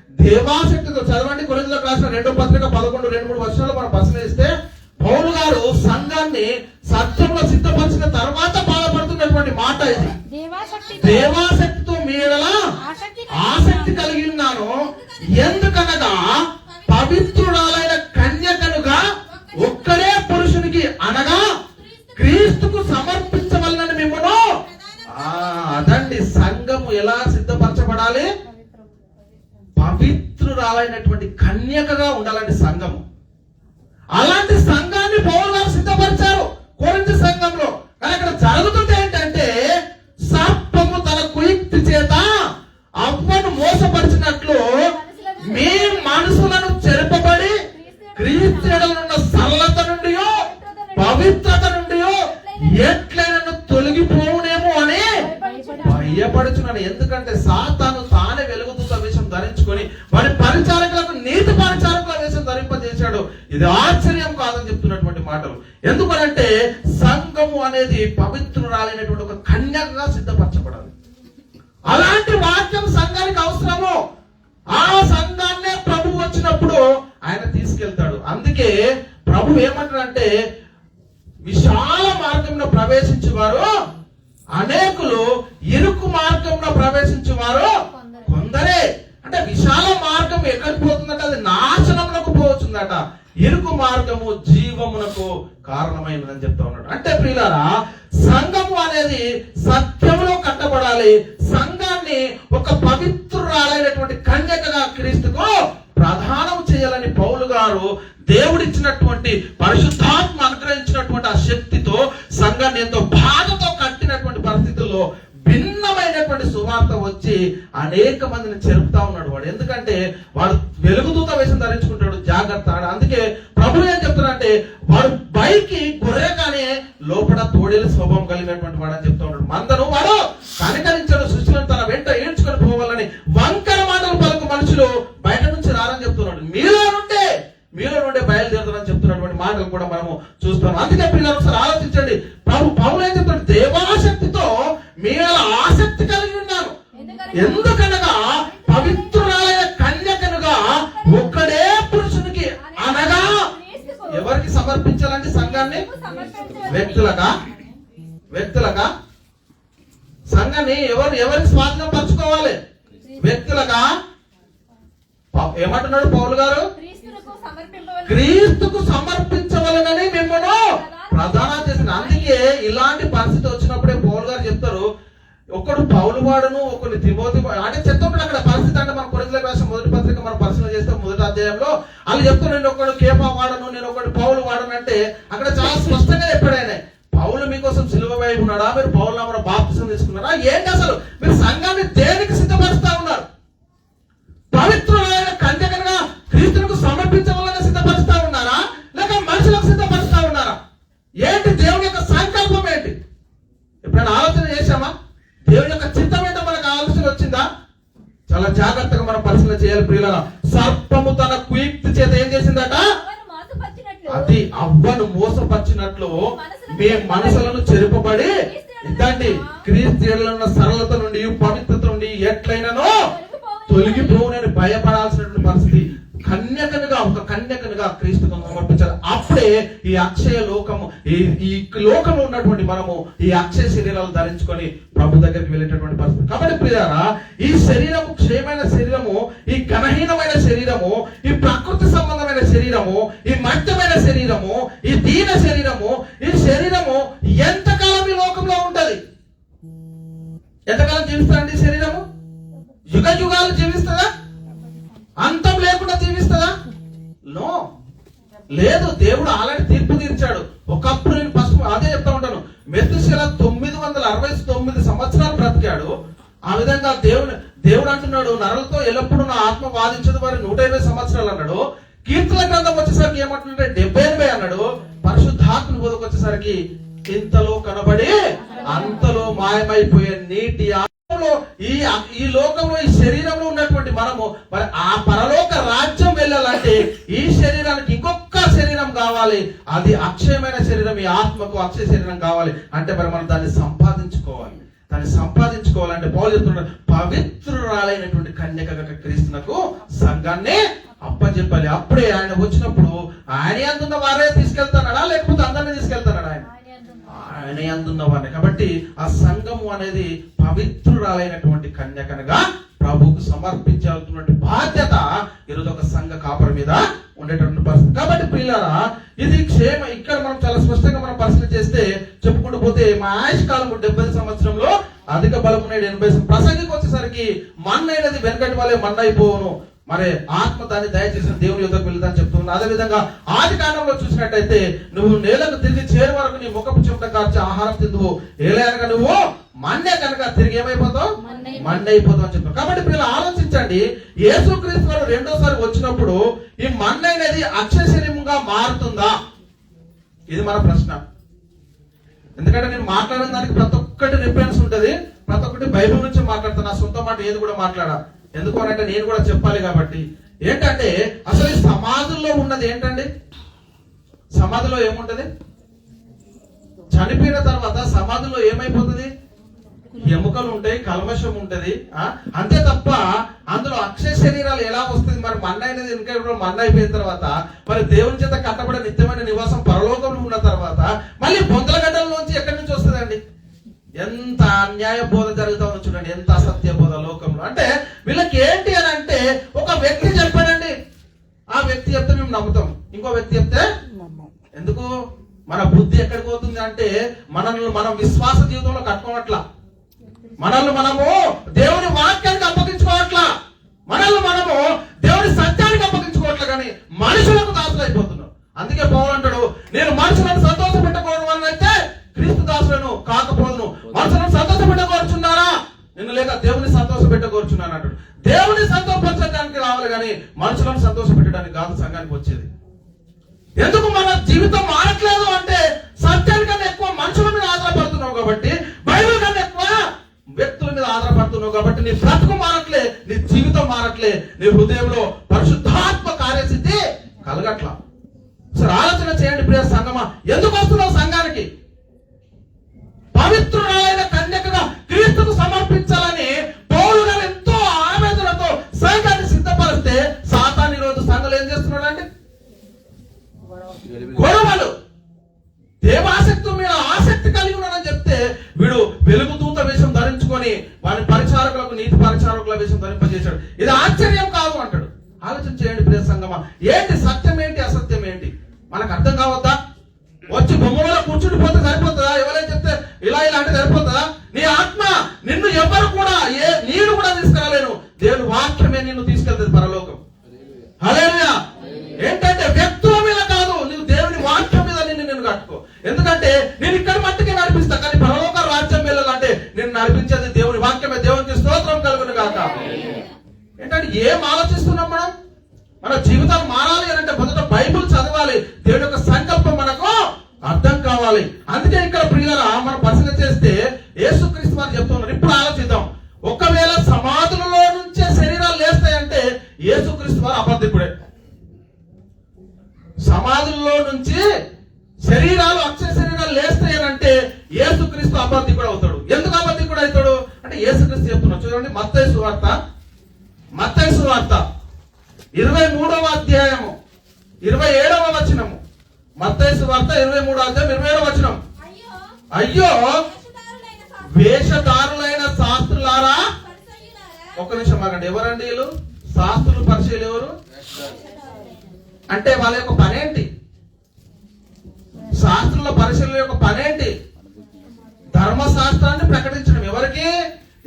దేవాశక్తితో చదవండి. కొరింథీయులకు రాసిన 2వ పత్రిక 11-2-3 వర్షాలు మనం పరిశీలిస్తే పౌలు గారు సంఘాన్ని సత్యంలో సిద్ధపరిచిన తర్వాత బాధపడుతున్నటువంటి మాట ఇది. దేవాశక్తితో మీడలా ఆసక్తి కలిగి ఉన్నాను, ఎందుకనగా పవిత్రురాలైన కన్యకనుగా ఒక్కడే పురుషునికి అనగా క్రీస్తుకు సమర్పించవలనని మిమ్మను. అదండి సంఘము ఎలా సిద్ధపరచబడాలి? పవిత్రురాలైనటువంటి కన్యకగా ఉండాలండి సంఘము. అలాంటి సంఘాన్ని పౌలు గారు సిద్ధపరిచారు కొరింథీ సంఘంలో. కానీ అక్కడ జరుగుతుంది ఏంటంటే సర్పము తన కుయుక్తి చేత అవ్వను మోసపరిచినట్లు మీ మనసులను చెరపబడి క్రీస్తున్న సరళత నుండి పవిత్రత నుండి ఎట్లైనా తొలగిపోవునేమో అని భయపడుచున్నాను. ఎందుకంటే సాతాను తానే వెలుగుదూత వేషం ధరించుకొని వారి పరిచారకులకు నీతి పరిచారకుల వేషం ధరింపజేశాడు. ఇది ఆశ్చర్యం కాదని చెప్తున్నటువంటి మాటలు. ఎందుకనంటే సంఘము అనేది పవిత్రురాలైనటువంటి ఒక కన్యకగా సిద్ధపరచబడాలి. అలాంటి వాక్యం సంఘానికి అవసరము. ఆ సంఘాన్నే ప్రభు వచ్చినప్పుడు ఆయన తీసుకెళ్తాడు. అందుకే ప్రభు ఏమంటాడంటే విశాల మార్గంలో ప్రవేశించేవారు అనేకులు, ఇరుకు మార్గంలో ప్రవేశించేవారు కొందరే. అంటే విశాల మార్గం ఎక్కడికి పోతుందంటే అది నాశనమునకు పోవచ్చుందట, ఇరుకు మార్గము జీవమునకు కారణమైనదని చెప్తా ఉన్నాడు. అంటే ప్రియులారా సంఘము అనేది సత్యములో కట్టబడాలి. సంఘాన్ని ఒక పవిత్రురాలైనటువంటి కన్యకగా క్రీస్తుకు ప్రధానం చేయాలని పౌలు గారు దేవుడిచ్చినటువంటి పరిశుద్ధాత్మ అనుగ్రహించినటువంటి ఆ శక్తితో సంఘాన్ని ఎంతో బాధతో కట్టినటువంటి పరిస్థితుల్లో భిన్నమైనటువంటి సువార్త వచ్చి అనేక మందిని చెరుపుతా ఉన్నాడు వాడు. ఎందుకంటే వాడు వెలుగుదూత వేషం ధరించుకుంటాడు, జాగ్రత్త. అందుకే ప్రభు ఏం చెప్తున్నాడంటే వాడు పైకి గొర్రె కానీ లోపల తోడేలు స్వభావం కలిగినటువంటి వాడు అని చెప్తా ఉన్నాడు. మందను వాడు కనికరించాడు, సృష్టిలను తన వెంట ఏడ్చుకొని పోవాలని వంకర మాటలు పలుకు మనుషులు బయట నుంచి రారని చెప్తున్నాడు. మీలో నుండే బయలుదేరుతారని చెప్తున్నటువంటి మాటలు కూడా మనము చూస్తాం. అందుకే పిల్లలు ఒకసారి ఆలోచించండి. పౌలు ఏం చెప్తాడు? దేవాశక్తితో మీలో ఆసక్తి కలిగి ఉన్నాను, ఎందుకనగా పవిత్రురాలైన కన్యకనుగా ఒక్కడే పురుషునికి అనగా ఎవరికి సమర్పించాలంటే సంఘాన్ని వ్యక్తులగా సంఘాన్ని ఎవరికి స్వాధీనం పరచుకోవాలి? వ్యక్తులగా. ఏమంటున్నాడు పౌలు గారు? క్రీస్తుకు సమర్పించవలనని మిమ్మల్ని ప్రధానం చేసిన. అందుకే ఇలాంటి పరిస్థితి వచ్చినప్పుడే పౌలు గారు చెప్తారు, ఒకడు పౌలు వాడును ఒకడు తిమోతి అంటే చెప్తాడు. అక్కడ పరిస్థితి అంటే మన కొరింథీయులకు రాసిన 1వ పత్రిక మనం పరిశీలన చేస్తే 1వ అధ్యాయంలో వాళ్ళు చెప్తారు, నేను ఒకడు కేఫా వాడను, నేను ఒకటి పౌలు వాడను అంటే అక్కడ చాలా స్పష్టంగా చెప్పాడు ఆయన. పౌలు మీకోసం సిలువ వేయి ఉన్నాడా? మీరు పౌలు నామమున బాప్తిసం తీసుకున్నారా? ఏంటి అసలు మీరు సంఘాన్ని దేనికి సిద్ధపరుస్తా ఉన్నారు? పవిత్రులైన కన్యకగా క్రీస్తుకు సమర్పించవాలని సిద్ధపరుస్తా ఉన్నారా, లేక మనుషులకు సిద్ధపరుస్తా ఉన్నారా? ఏంటి దేవుని యొక్క సంకల్పం ఏంటి? ఎప్పుడైనా ఆలోచన చేశామా? దేవుని యొక్క చిత్తం ఏంటో మనకు ఆలోచన వచ్చిందా? చాలా జాగ్రత్తగా మనం పరిశీలన చేయాలి ప్రియులారా. సర్పము తన కుయుక్తి చేత ఏం చేసిందట? అది అవ్వను మోసపరిచినట్లు మీ మనసులను చెరుపబడి ఇదండి క్రీస్తులో ఉన్న సరళత నుండి పవిత్రత నుండి ఎట్లయినానో తొలగిపోనని భయపడాల్సినటువంటి పరిస్థితి. ఒక కన్యకనుగా క్రీస్తుకు సమర్పించాలి. అప్పుడే ఈ అక్షయ లోకము, ఈ లోకంలో ఉన్నటువంటి మనము ఈ అక్షయ శరీరాలు ధరించుకొని ప్రభు దగ్గరికి వెళ్ళేటటువంటి పరిస్థితి. కాబట్టి ప్రియారా, ఈ శరీరము క్షయమైన శరీరము, ఈ ఘనహీనమైన శరీరము, ఈ ప్రకృతి సంబంధమైన శరీరము, ఈ మధ్యమైన శరీరము, ఈ దీన శరీరము, ఈ శరీరము ఎంతకాలం ఈ లోకంలో ఉంటది? ఎంతకాలం జీవిస్తారండి శరీరము? యుగ యుగాలు జీవిస్తుందా? అంతం లేకుండా జీవిస్తుందా? నో, లేదు. దేవుడు ఆల్రెడీ తీర్పు తీర్చాడు. ఒకప్పుడు నేను ఫస్ట్ అదే చెప్తా ఉంటాను, మెతుశెల 969 సంవత్సరాలు బ్రతికాడు. ఆ విధంగా దేవుడు అంటున్నాడు, నరులతో ఎల్లప్పుడూ నా ఆత్మ వాదించదు వారి 120 సంవత్సరాలు అన్నాడు. కీర్తన గ్రంథం వచ్చేసరికి ఏమంటున్నాడు? 78 అన్నాడు. పరిశుద్ధాత్మ బోధకు వచ్చేసరికి ఇంతలో కనబడి అంతలో మాయమైపోయే నీటి ఈ లోకంలో, ఈ శరీరంలో ఉన్నటువంటి మనము మరి ఆ పరలోక రాజ్యం వెళ్ళాలంటే ఈ శరీరానికి ఇంకొక శరీరం కావాలి. అది అక్షయమైన శరీరం. ఈ ఆత్మకు అక్షయ శరీరం కావాలి అంటే మరి మనం దాన్ని సంపాదించుకోవాలి. దాన్ని సంపాదించుకోవాలంటే పౌలు చెప్తున్నాడు, పవిత్రురాలైనటువంటి కన్యకగా క్రీస్తునకు సంఘాన్ని అప్పచెప్పాలి. అప్పుడే ఆయన వచ్చినప్పుడు ఆయన అందున్న వారే తీసుకెళ్తాడా, లేకపోతే అందరినీ తీసుకెళ్తాడా? ఆయన అందున్న వారిని. కాబట్టి ఆ సంఘము అనేది పవిత్రురాలైనటువంటి కన్యకనగా ప్రభువుకు సమర్పించాల్సినటువంటి బాధ్యత ఈరోజు ఒక సంఘ కాపరి మీద ఉండేటువంటి పరిస్థితి. కాబట్టి ప్రియులారా, ఇది క్షేమ. ఇక్కడ మనం చాలా స్పష్టంగా మనం పరిశీలన చేస్తే చెప్పుకుంటూ పోతే మా ఆయుష్ కాలం 70 సంవత్సరంలో అధిక బలము 80. ప్రసంగికి వచ్చేసరికి మన్నైనది వెనకటి వాళ్ళే మన్నైపోవును, మరి ఆత్మ దాన్ని దయచేసిన దేవుని యుద్ధకు వెళ్తాను చెప్తుంది. అదే విధంగా ఆది కాలంలో చూసినట్టయితే నువ్వు నేలకు తిరిగి చేరు వరకు నీ ముఖపు చెమట కార్చి ఆహారం తిందువు, ఏలైనగా నువ్వు మన్నే కనుక తిరిగి ఏమైపోతావు? మన్నైపోతావు అని చెప్తావు. కాబట్టి పిల్లలు ఆలోచించండి, యేసుక్రీస్తు వారు రెండోసారి వచ్చినప్పుడు ఈ మన్నైనది అక్షయ శరీరంగా మారుతుందా? ఇది మన ప్రశ్న. ఎందుకంటే నేను మాట్లాడిన దానికి ప్రతి ఒక్కటి రిఫరెన్స్ ఉంటుంది, ప్రతి ఒక్కటి బైబిల్ నుంచి మాట్లాడతాను. నా సొంత మాట ఏది కూడా మాట్లాడా. ఎందుకు అంటే నేను కూడా చెప్పాలి కాబట్టి. ఏంటంటే అసలు ఈ సమాధుల్లో ఉన్నది ఏంటండి? సమాధిలో ఏముంటది? చనిపోయిన తర్వాత సమాధిలో ఏమైపోతుంది? ఎముకలు ఉంటాయి, కల్మషం ఉంటది, అంతే తప్ప అందులో అక్షయ శరీరాలు ఎలా వస్తుంది? మరి మన్నైనది ఎందుకంటే మన్న అయిపోయిన తర్వాత మరి దేవుని చేత కట్టబడే నిత్యమైన నివాసం పరలోకంలో ఉన్న తర్వాత మళ్ళీ బొందల గడ్డల్లోంచి ఎక్కడి నుంచి వస్తుందండి? ఎంత అన్యాయ బోధ జరుగుతుందో చూడండి, ఎంత అసత్య బోధ లోకంలో. అంటే వీళ్ళకి ఏంటి అని అంటే, ఒక వ్యక్తి చెప్పాడండి, ఆ వ్యక్తి చెప్తే మేము నమ్ముతాం, ఇంకో వ్యక్తి చెప్తే ఎందుకు? మన బుద్ధి ఎక్కడికి పోతుంది అంటే మనం విశ్వాస జీవితంలో కట్టుకోవట్లా, మనము దేవుని వాక్యానికి అప్పగించుకోవట్లా, మనము దేవుని సత్యానికి అప్పగించుకోవట్లా, కానీ మనుషులకు దాసులు అయిపోతున్నాం. అందుకే పౌలు అంటాడు, నేను మనుషులను సంతోష పెట్టకూడదు అని అయితే క్రీస్తు దాసులను కాకపోదును. మనుషులను సంతోష పెట్టకూర్చున్నారా? నిన్ను లేక దేవుని సంతోష పెట్టకూర్చున్నాను అంటాడు. దేవుని సంతోషపరచడానికి రావాలి కానీ మనుషులను సంతోష పెట్టడానికి కాదు సంఘానికి వచ్చేది. ఎందుకు మన జీవితం మారట్లేదు అంటే సత్యానికన్నా ఎక్కువ మనుషుల మీద ఆధారపడుతున్నావు కాబట్టి, బైబిల్ కన్నా ఎక్కువ వ్యక్తుల మీద ఆధారపడుతున్నావు కాబట్టి నీ బ్రతుకు మారట్లే, నీ జీవితం మారట్లే, నీ హృదయంలో పరిశుద్ధాత్మ కార్యసిద్ధి కలగట్లా. సరే ఆలోచన చేయండి ప్రియ సంఘమా, ఎందుకు వస్తున్నావు సంఘానికి? పవిత్రురాలైన కన్యకగా క్రీస్తుకు సమర్పించాలని పౌలు గారు ఎంతో ఆవేదనతో సంఘాన్ని సిద్ధపరిస్తే సాతాను ఈరోజు సంఘాలు ఏం చేస్తున్నాడు అండి? గొడవలు. దేవాసక్తి మీద ఆసక్తి కలిగి ఉన్నాడని చెప్తే వీడు వెలుగుదూత వేషం ధరించుకొని వారి పరిచారకులకు నీతి పరిచారకుల వేషం ధరింపజేశాడు. ఇది ఆశ్చర్యం కాదు అంటాడు. ఆలోచన చేయండి ప్రియ సంఘమా, ఏంటి సత్యం ఏంటి అసత్యం ఏంటి మనకు అర్థం కావద్దా? వచ్చి బొమ్మలో కూర్చుని పోతే సరిపోతుందా? ఎవరైనా చెప్తే ఇలా అంటే సరిపోతుందా? నీ ఆత్మ నిన్ను ఎవరు కూడా నీడు కూడా తీసుకురాలేను, దేవుని వాక్యమే నిన్ను తీసుకెళ్తుంది పరలోకం. హల్లెలూయా. ఏంటంటే వ్యక్తుల మీద కాదు, నువ్వు దేవుని వాక్యం మీద నిన్ను కట్టుకో. ఎందుకంటే నేను ఇక్కడ మట్టుకే నడిపిస్తా, కానీ పరలోక రాజ్యం వెళ్ళాలంటే నేను నడిపించేది దేవుని వాక్యమే. దేవునికి స్తోత్రం కలుగును గాక. ఏంటంటే ఏం ఆలోచిస్తున్నాం మనం? మన జీవితాలు మారాలి అంటే మొదట బైబిల్ చదవాలి, దేవుని యొక్క సంకల్పం మనకు అర్థం కావాలి. అందుకే ఇక్కడ ప్రియులారా మనం పరిశీలన చేస్తే యేసుక్రీస్తు వారు చెప్తున్నారు. ఇప్పుడు ఆలోచిద్దాం, ఒకవేళ సమాధులలో నుంచే శరీరాలు లేస్తాయంటే యేసుక్రీస్తు వారు అబద్ధికుడే. సమాధుల్లో నుంచి శరీరాలు అక్షయ శరీరాలు లేస్తాయనంటే యేసుక్రీస్తు అబద్ధికుడు అవుతాడు. ఎందుకు అబద్ధికుడు అవుతాడు అంటే యేసుక్రీస్తు చెప్తున్నాడు చూడండి, మత్తయి సువార్త 23వ అధ్యాయము 27వ వచనము. మత్తయి సువార్త 23వ అధ్యాయం 27వ వచనం. అయ్యో వేషధారులైన శాస్త్రులారా. ఒక్క నిమిషం ఆగండి. ఎవరండి వీళ్ళు? శాస్త్రులు, పరిచయులు ఎవరు అంటే వాళ్ళ యొక్క పనేంటి? శాస్త్రుల పరిశీలన యొక్క పనేంటి? ధర్మశాస్త్రాన్ని ప్రకటించడం. ఎవరికి?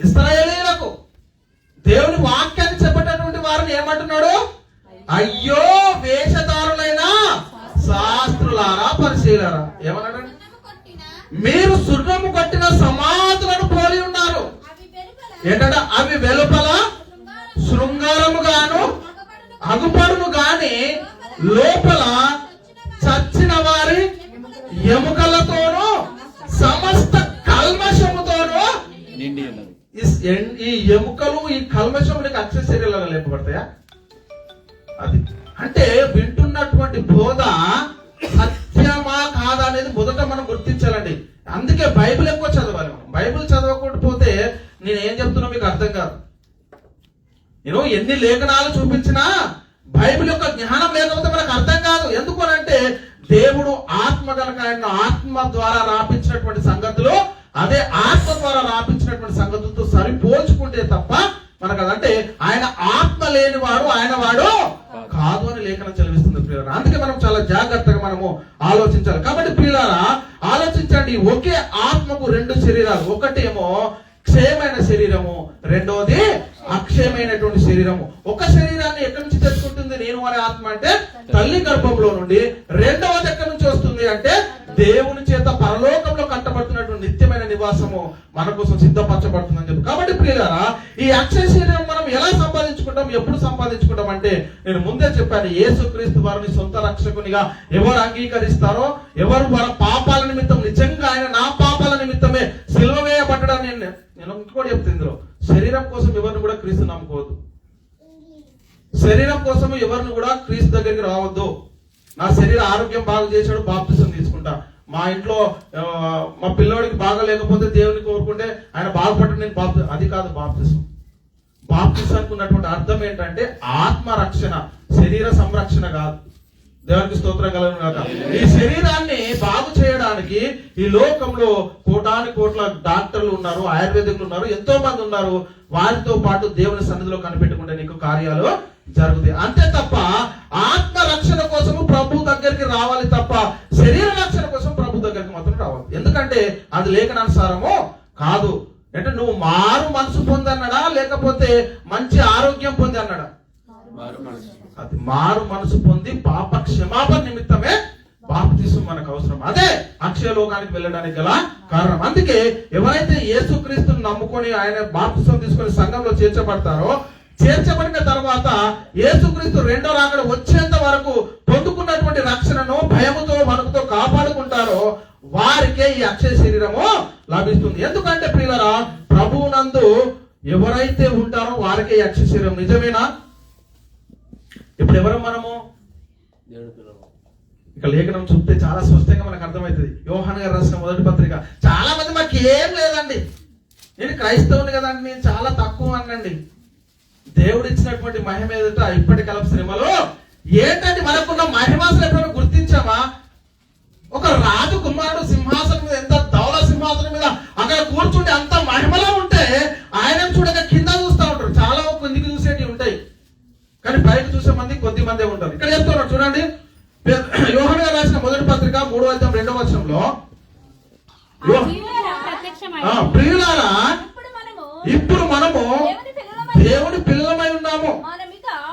ఇశ్రాయేలీయులకు. దేవుని వాక్యాన్ని చెప్పేటటువంటి వారిని ఏమంటున్నాడు? అయ్యో వేషధారులైన శాస్త్రులారా, పరిశీలారా. ఏమన్నాడు? మీరు సున్నము కొట్టిన సమాధులను పోలి ఉన్నారు. ఏంటంటే అవి వెలుపల శృంగారముగాను అగుపడును గాని లోపల చచ్చిన వారి ఎముకలతోనూ సమస్త కల్మషముతోనూ ఈ ఎముకలు, ఈ కల్మషము నీకు అక్షశరీరంలో లేపబడతాయా? అది అంటే వింటున్నటువంటి బోధ సత్యమా కాదా అనేది మొదట మనం గుర్తించాలండి. అందుకే బైబిల్ ఎక్కువ చదవాలి. మనం బైబిల్ చదవకపోతే నేను ఏం చెప్తున్నా మీకు అర్థం కాదు. నేను ఎన్ని లేఖనాలు చూపించినా బైబిల్ యొక్క జ్ఞానం లేకపోతే మనకు అర్థం కాదు. ఎందుకు అంటే దేవుడు ఆత్మ కనుక ఆయన ఆత్మ ద్వారా రాపించినటువంటి సంగతులు అదే ఆత్మ ద్వారా రాపించినటువంటి సంగతులతో సరిపోల్చుకుంటే తప్ప మనకు అదంటే ఆయన ఆత్మ లేనివాడు ఆయన వాడు కాదు అని లేఖనం చదివిస్తుంది ప్రియులారా. అందుకే మనం చాలా జాగ్రత్తగా మనము ఆలోచించాలి. కాబట్టి ప్రియులారా ఆలోచించండి. ఒకే ఆత్మకు రెండు శరీరాలు. ఒకటేమో క్షయమైన శరీరము, రెండోది అక్షయమైనటువంటి శరీరము. ఒక శరీరాన్ని ఎక్కడి నుంచి తెచ్చుకుంటుంది నేను అనే ఆత్మ అంటే తల్లి గర్భంలో నుండి. రెండవది ఎక్కడి నుంచి వస్తుంది అంటే దేవుని చేత పరలోకంలో కట్టబడుతున్నటువంటి నిత్యమైన నివాసము మన కోసం సిద్ధపరచబడుతుందని చెప్పి. కాబట్టి ప్రియులారా ఈ అక్షయ శరీరం మనం ఎలా సంపాదించుకుంటాం, ఎప్పుడు సంపాదించుకుంటాం అంటే నేను ముందే చెప్పాను. యేసుక్రీస్తు వారిని సొంత రక్షకునిగా ఎవరు అంగీకరిస్తారో, ఎవరు వారి పాపాల నిమిత్తం నిజంగా ఆయన నా పాపాల నిమిత్తమే సిలువ వేయబడ్డాడని నేను ఇంకోటి చెప్తాను. ఇందులో శరీరం కోసం ఎవరిని కూడా క్రీస్తు నమ్ముకోవద్దు. శరీరం కోసం ఎవరిని కూడా క్రీస్తు దగ్గరికి రావద్దు. నా శరీర ఆరోగ్యం బాగా చేశాడు బాప్తిసం తీసుకుంటా. మా ఇంట్లో మా పిల్లోడికి బాగా లేకపోతే దేవుని కోరుకుంటే ఆయన బాగుపడ్డాడు నేను బాప్తిసం. అది కాదు బాప్తిసం. బాప్తిసానికి ఉన్నటువంటి అర్థం ఏంటంటే ఆత్మ రక్షణ, శరీర సంరక్షణ కాదు. దేవునికి స్తోత్రం కలుగును గాక. ఈ శరీరాన్ని బాగు చేయడానికి ఈ లోకంలో కోటాని కోట్ల డాక్టర్లు ఉన్నారు, ఆయుర్వేదికులు ఉన్నారు, ఎంతో మంది ఉన్నారు. వారితో పాటు దేవుని సన్నిధిలో కనిపెట్టుకుంటే నీకు కార్యాలు జరుగుతాయి. అంతే తప్ప ఆత్మ రక్షణ కోసము ప్రభు దగ్గరికి రావాలి తప్ప శరీర రక్షణ కోసం ప్రభు దగ్గరికి మాత్రం రావాలి. ఎందుకంటే అది లేఖనానుసారము కాదు. అంటే నువ్వు మారు మనసు పొంది అన్నాడా లేకపోతే మంచి ఆరోగ్యం పొంది అన్నాడా? అది మారు మనసు పొంది పాప క్షమాపణ నిమిత్తమే బాప్తిసం మనకు అవసరం. అదే అక్షయ లోకానికి వెళ్ళడానికి గల కారణం. అందుకే ఎవరైతే యేసుక్రీస్తుని నమ్ముకొని ఆయన బాప్తిసం తీసుకొని సంఘంలో చేర్చబడతారో, చేర్చబడిన తర్వాత యేసుక్రీస్తు రెండో రాకడ వచ్చేంత వరకు పొందుకున్నటువంటి రక్షణను భయముతో వణుకుతో కాపాడుకుంటారో వారికే ఈ అక్షయ శరీరము లభిస్తుంది. ఎందుకంటే ప్రియులారా ప్రభువునందు ఎవరైతే ఉంటారో వారికే ఈ అక్షయ శరీరం. నిజమేనా? ఇప్పుడు ఎవరు మనము? ఇక లేఖనం చూస్తే చాలా స్పష్టంగా మనకు అర్థమవుతుంది. యోహాను గారు రాసిన మొదటి పత్రిక. చాలా మంది మాకు ఏం లేదండి, నేను క్రైస్తవుని కదండి, నేను చాలా తక్కువ అనండి. దేవుడు ఇచ్చినటువంటి మహిమ ఏదైతే ఇప్పటి కాలం శ్రమలో ఏంటంటే మనకున్న మహిమాసలు ఎప్పుడైనా గుర్తించామా? ఒక రాజు కుమారుడు సింహాసనం మీద, ఎంత ధవళ సింహాసనం మీద అక్కడ కూర్చుంటే అంత మహిమలో ఉంటే ఆయన చూడక కింద చూస్తూ ఉంటారు. చాలా కిందికి చూసేటివి ఉంటాయి కానీ పైకి చూసే మంది కొద్ది మందే ఉంటారు. ఇక్కడ చెప్తున్నారు చూడండి. యోహాను గారు రాసిన మొదటి పత్రిక 3వ అధ్యాయం 2వ వచనంలో, ప్రియులారా ఇప్పుడు మనము దేవుని పిల్లలమై ఉన్నాము,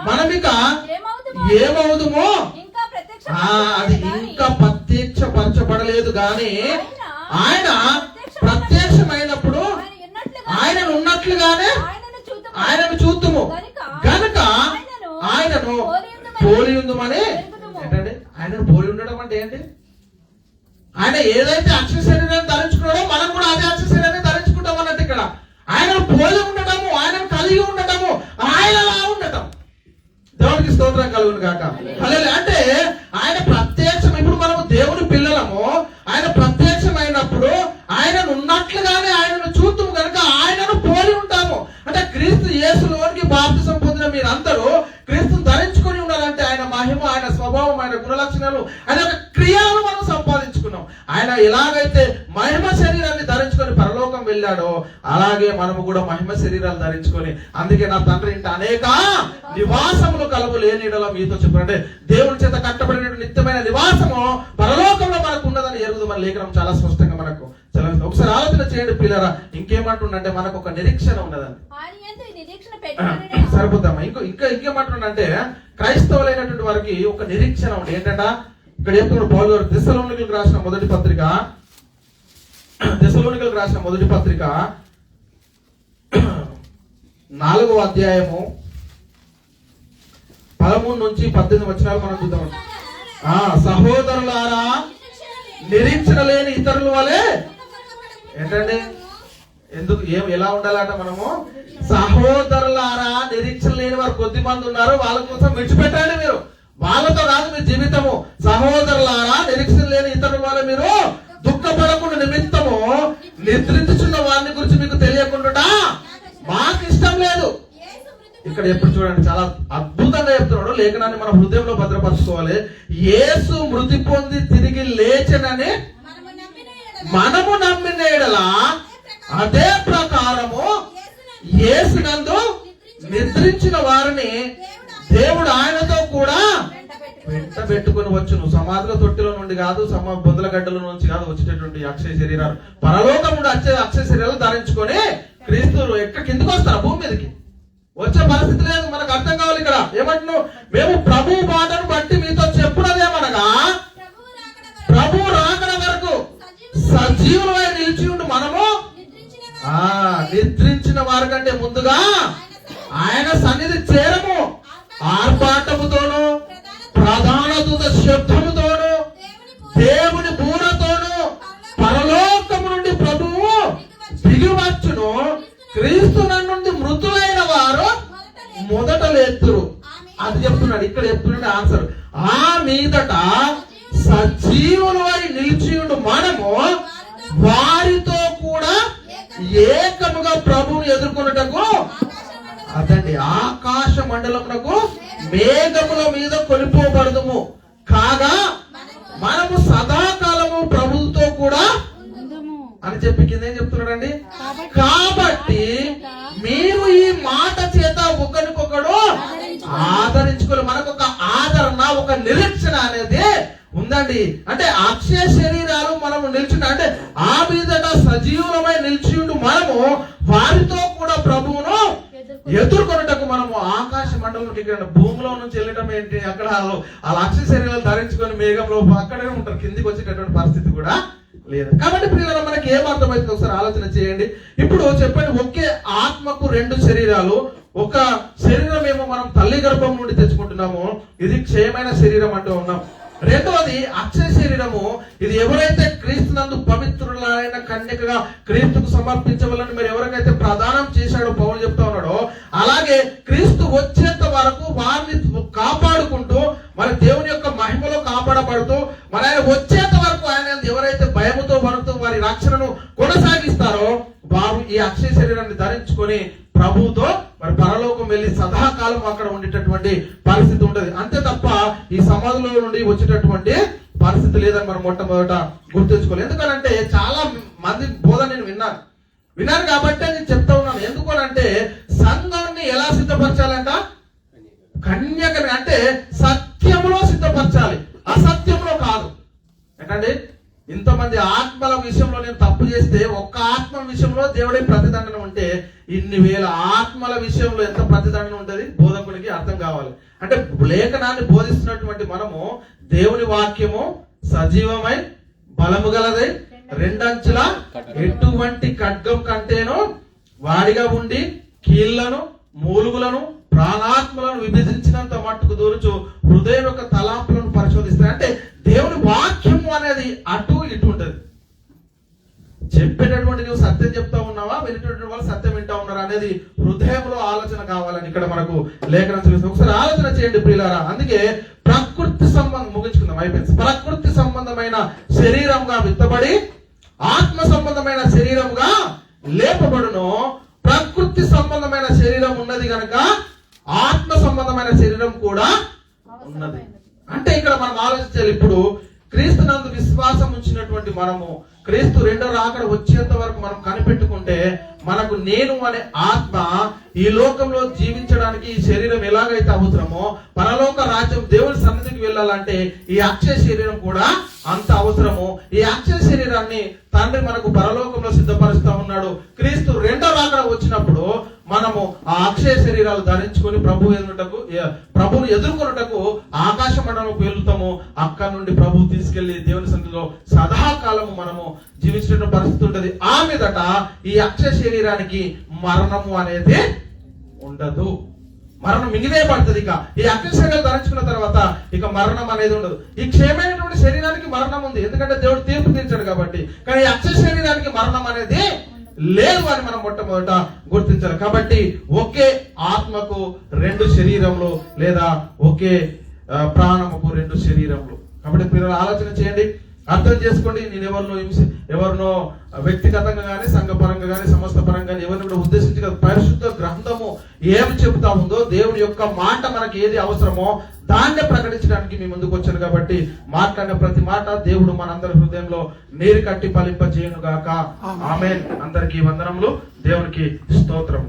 మనమిక ఏమవుదుమో అది ఇంకా ప్రత్యక్షపరచబడలేదు గాని ఆయన ప్రత్యక్షమైనప్పుడు ఆయనను ఉన్నట్లుగానే ఆయనను చూద్దుము గనుక ఆయనను పోలి ఉందమని. ఏంటంటే ఆయనను పోలి ఉండడం అంటే ఏంటి? ఆయన ఏదైతే అక్షయ శరీరాన్ని ధరించుకున్నాడో మనం కూడా అదే అక్షయ శరీరాన్ని ధరించుకుంటాం అన్నట్టు. ఇక్కడ ఆయనను పోలి ఉండటము, ఆయనను కలిగి ఉండటము, ఆయనలా ఉండటం. దేవునికి స్తోత్రం కలుగును గాక. అంటే ఆయన ప్రత్యక్షం. ఇప్పుడు మనము దేవుని పిల్లలము, ఆయన ప్రత్యక్షమైనప్పుడు ఆయనను ఉన్నట్లుగానే ఆయనను చూద్దాము కనుక ఆయనను పోలి ఉంటాము. అంటే క్రీస్తు యేసులోనికి బాప్తిసం పొందిన మీరందరూ క్రీస్తుని ధరించుకొని స్వభావం, ఆయన గుణలక్షణాలు, ఆయన యొక్క క్రియలను మనం సంపాదించుకున్నాం. ఆయన ఎలాగైతే మహిమ శరీరాన్ని ధరించుకొని పరలోకం వెళ్ళాడో అలాగే మనము కూడా మహిమ శరీరాలు ధరించుకొని, అందుకే నా తండ్రి ఇంట అనేక నివాసములు కలవు లేని యెడల మీతో చెప్పారంటే దేవుని చేత కట్టబడిన నిత్యమైన నివాసము పరలోకంలో మనకు ఉన్నదని ఎరుగుదు మన లేఖనం చాలా స్పష్టంగా మనకు చదివింది. ఒకసారి ఆలోచన చేయండి పిల్లరా, ఇంకేమంటుండంటే మనకు ఒక నిరీక్షణ ఉన్నదండి. సరిపోతామా? ఇంకేమంటుండంటే క్రైస్తవులైనటువంటి వారికి ఒక నిరీక్షణ ఉంది. ఏంటంట ఇక్కడ చెప్తున్నాడు పౌలు గారు తెస్సలోనికలకు రాసిన మొదటి పత్రిక 4వ అధ్యాయము 13 నుంచి 18 వచనాలు మనం చూద్దాం. సహోదరులారా, నిరీక్షణ లేని ఇతరుల వలె ఏంటండి ఎలా ఉండాలట మనము? సహోదరులారా, నిరీక్షణ లేని వారు కొద్ది మంది ఉన్నారు, వాళ్ళ కోసం విడిచిపెట్టండి. మీరు వాళ్ళతో కాదు మీ జీవితము. సహోదరులారా, నిరీక్షణ లేని ఇతరుల వల్ల మీరు దుఃఖపడకుండా నిమిత్తము నిద్రించుచున్న వారిని గురించి మీకు తెలియకుండా మాకు ఇష్టం లేదు. ఇక్కడ ఎప్పుడు చూడండి, చాలా అద్భుతంగా చెప్తున్నాడు. లేఖనాన్ని మన హృదయంలో భద్రపరచుకోవాలి. యేసు మృతి పొంది తిరిగి లేచనని మనము నమ్మిన యెడల అదే ప్రకారము యేసునందు నిద్రించిన వారిని దేవుడు ఆయనతో కూడా వెంట పెట్టుకుని వచ్చును. సమాధుల తొట్టిలో నుండి కాదు, బొందల గడ్డల నుంచి కాదు వచ్చేటటువంటి అక్షయ శరీరాలు, పరలోకం నుండి అక్షయ శరీరాలు ధరించుకొని క్రీస్తులు కిందకు వస్తారు, భూమి మీదకి వచ్చే పరిస్థితి లేదు. మనకు అర్థం కావాలి. ఇక్కడ ఏమంటున్నావు? మేము ప్రభు బాధను బట్టి మీతో చెప్పున్నదేమనగా, ప్రభు రాకడ వరకు సజీవులై నిలిచి ఉండి మనము నిద్రించిన వారి కంటే ముందుగా ఆయన సన్నిధి చేరము. ఆర్భాటముతోను, ప్రధాన దూత శబ్దముతోను, దేవుని బూరతోను పరలోకము నుండి ప్రభువు దిగివచ్చును. క్రీస్తు నుండి మృతులైన వారు మొదట లేతురు. అది చెప్తున్నాడు. ఇక్కడ చెప్తున్నాడు ఆన్సర్. ఆ మీదట సజీవులై నిలిచియుండు మనము వారితో కూడా ఏకముగా ప్రభువును ఎదుర్కొనుటకు అదండి ఆకాశ మండలమునకు మేఘముల మీద కొనిపోబడదుము. కాగా మనము సదాకాలము ప్రభువుతో కూడా అని చెప్పి కింద ఏం చెప్తున్నాడండి? కాబట్టి మీరు ఈ మాట చేత ఒకరికొకడు ఆదరించుకోవాలి. మనకు ఒక ఆదరణ, ఒక నిరీక్షణ అనేది ఉందండి. అంటే అక్షయ శరీరాలు మనము నిలిచిన అంటే ఆ మీదట సజీవులమై నిలిచిండు మనము వారితో కూడా ప్రభువును ఎదుర్కొనుటకు మనము ఆకాశ మండలంలోకి, ఇక్కడ భూమిలో నుంచి వెళ్ళటం ఏంటి, అక్కడ ఆ అక్షయ శరీరాలు ధరించుకొని మేఘంలో అక్కడే ఉంటారు, కిందికి వచ్చేటటువంటి పరిస్థితి కూడా లేదు. కాబట్టి ప్రియులారా, మనకి ఏం అర్థమైంది ఒకసారి ఆలోచన చేయండి. ఇప్పుడు చెప్పండి, ఒకే ఆత్మకు 2 శరీరాలు. ఒక శరీరం ఏమో మనం తల్లి గర్భం నుండి తెచ్చుకుంటున్నాము, ఇది క్షయమైన శరీరం అంటూ ఉన్నాం. రెండవది అక్షయ శరీరము, ఇది ఎవరైతే క్రీస్తునందు పవిత్రులైన కన్యకగా క్రీస్తుకు సమర్పించవాలని మీరు ఎవరికైతే ప్రదానం చేశాడో పౌలు చెప్తా ఉన్నాడో, అలాగే క్రీస్తు వచ్చేంత వరకు వారిని కాపాడుకుంటూ మరి దేవుని యొక్క మహిమలో కాపాడబడుతూ మరి ఆయన వచ్చేంత వరకు ఆయన ఎవరైతే భయముతో వణుకుతూ వారి రక్షణను కొనసాగిస్తారో వారు ఈ అక్షయ శరీరాన్ని ధరించుకొని ప్రభువుతో మరి పరలోకం వెళ్ళి సదాకాలం అక్కడ ఉండేటటువంటి పరిస్థితి ఉంటది. అంతే తప్ప ఈ సమాధిలో నుండి వచ్చేటటువంటి పరిస్థితి లేదని మనం మొట్టమొదట గుర్తుంచుకోవాలి. ఎందుకనంటే చాలా మంది బోధ నేను విన్నాను కాబట్టి నేను చెప్తా ఉన్నాను. ఎందుకనంటే సంఘాన్ని ఎలా సిద్ధపరచాలంట? కన్యకని అంటే సత్యంలో సిద్ధపరచాలి, అసత్యంలో కాదు. ఏంటంటే ఇంతమంది ఆత్మల విషయంలో నేను తప్పు చేస్తే ఒక్క ఆత్మ విషయంలో దేవుడే ప్రతిదండన ఉంటే ఇన్ని వేల ఆత్మల విషయంలో ఎంత ప్రతిదండన ఉంటది బోధకునికి అర్థం కావాలి. అంటే లేఖనాన్ని బోధిస్తున్నటువంటి మనము దేవుని వాక్యము సజీవమై బలము గలదై 2 అంచుల ఎటువంటి ఖడ్గం కంటేను వాడిగా ఉండి కీళ్లను మూలుగులను ప్రాణాత్మలను విభజించినంత మట్టుకు దూరుచు హృదయం యొక్క తలాంపులను పరిశోధిస్తాయి. అంటే దేవుని వాక్యము అనేది అటు ఇటు ఉంటది. చెప్పేటటువంటి నువ్వు సత్యం చెప్తా ఉన్నావా, వినేటటువంటి వాళ్ళు సత్యం వింటా ఉన్నారా అనేది హృదయంలో ఆలోచన కావాలని ఇక్కడ మనకు లేఖనం చూపిస్తుంది. ఒకసారి ఆలోచన చేయండి ప్రియులారా. అందుకే ప్రకృతి సంబంధం ముగించుకుందాం, అయిపోయింది. ప్రకృతి సంబంధమైన శరీరంగా విత్తబడి ఆత్మ సంబంధమైన శరీరంగా లేపబడును. ప్రకృతి సంబంధమైన శరీరం ఉన్నది కనుక ఆత్మ సంబంధమైన శరీరం కూడా ఉన్నది. అంటే ఇక్కడ మనం ఆలోచించాలి. ఇప్పుడు క్రీస్తునందు విశ్వాసం ఉంచినటువంటి మనము క్రీస్తు రెండో రాకడ వచ్చేంత వరకు మనం కనిపెట్టుకుంటే మనకు నేను అనే ఆత్మ ఈ లోకంలో జీవించడానికి ఈ శరీరం ఎలాగైతే అవసరమో పరలోక రాజ్యం దేవుని సన్నిధికి వెళ్ళాలంటే ఈ అక్షయ శరీరం కూడా అంత అవసరము. ఈ అక్షయ శరీరాన్ని తండ్రి మనకు పరలోకంలో సిద్ధపరుస్తా ఉన్నాడు. క్రీస్తు రెండో రాకడ వచ్చినప్పుడు మనము ఆ అక్షయ శరీరాలు ధరించుకొని ప్రభువును ఎదుర్కొనుటకు ఆకాశ మండలంకు వెళ్తాము. అక్కడ నుండి ప్రభు తీసుకెళ్లి దేవుని సన్నిధిలో సదాకాలము మనము జీవించిన పరిస్థితి ఉంటది. ఆ మీదట ఈ అక్షయ శరీరానికి మరణము అనేది ఉండదు. మరణం మింగివేయబడుతుంది. ఇక ఈ అక్షయ శరీరాలు ధరించుకున్న తర్వాత ఇక మరణం అనేది ఉండదు. ఈ క్షయమైనటువంటి శరీరానికి మరణం ఉంది, ఎందుకంటే దేవుడు తీర్పు తీర్చాడు కాబట్టి. కానీ ఈ అక్షయ శరీరానికి మరణం అనేది లేదు అని మనం మొట్టమొదట గుర్తించాలి. కాబట్టి ఒకే ఆత్మకు రెండు శరీరములు లేదా ఒకే ప్రాణముకు రెండు శరీరములు. కాబట్టి మీరు ఆలోచన చేయండి, అర్థం చేసుకోండి. నేను ఎవరినో వ్యక్తిగతంగా కానీ సంఘపరంగా కానీ సమస్త పరంగా కానీ ఎవరిని కూడా ఉద్దేశించి పరిశుద్ధ గ్రంథము ఏమి చెబుతా ఉందో, దేవుని యొక్క మాట మనకి ఏది అవసరమో దాన్నే ప్రకటించడానికి మీ ముందుకు వచ్చాను. కాబట్టి మాట్లాడిన ప్రతి మాట దేవుడు మనందరి హృదయంలో నీరు కట్టి ఫలింపజేయును గాక. ఆమేన్. అందరికీ వందనములు. దేవునికి స్తోత్రం.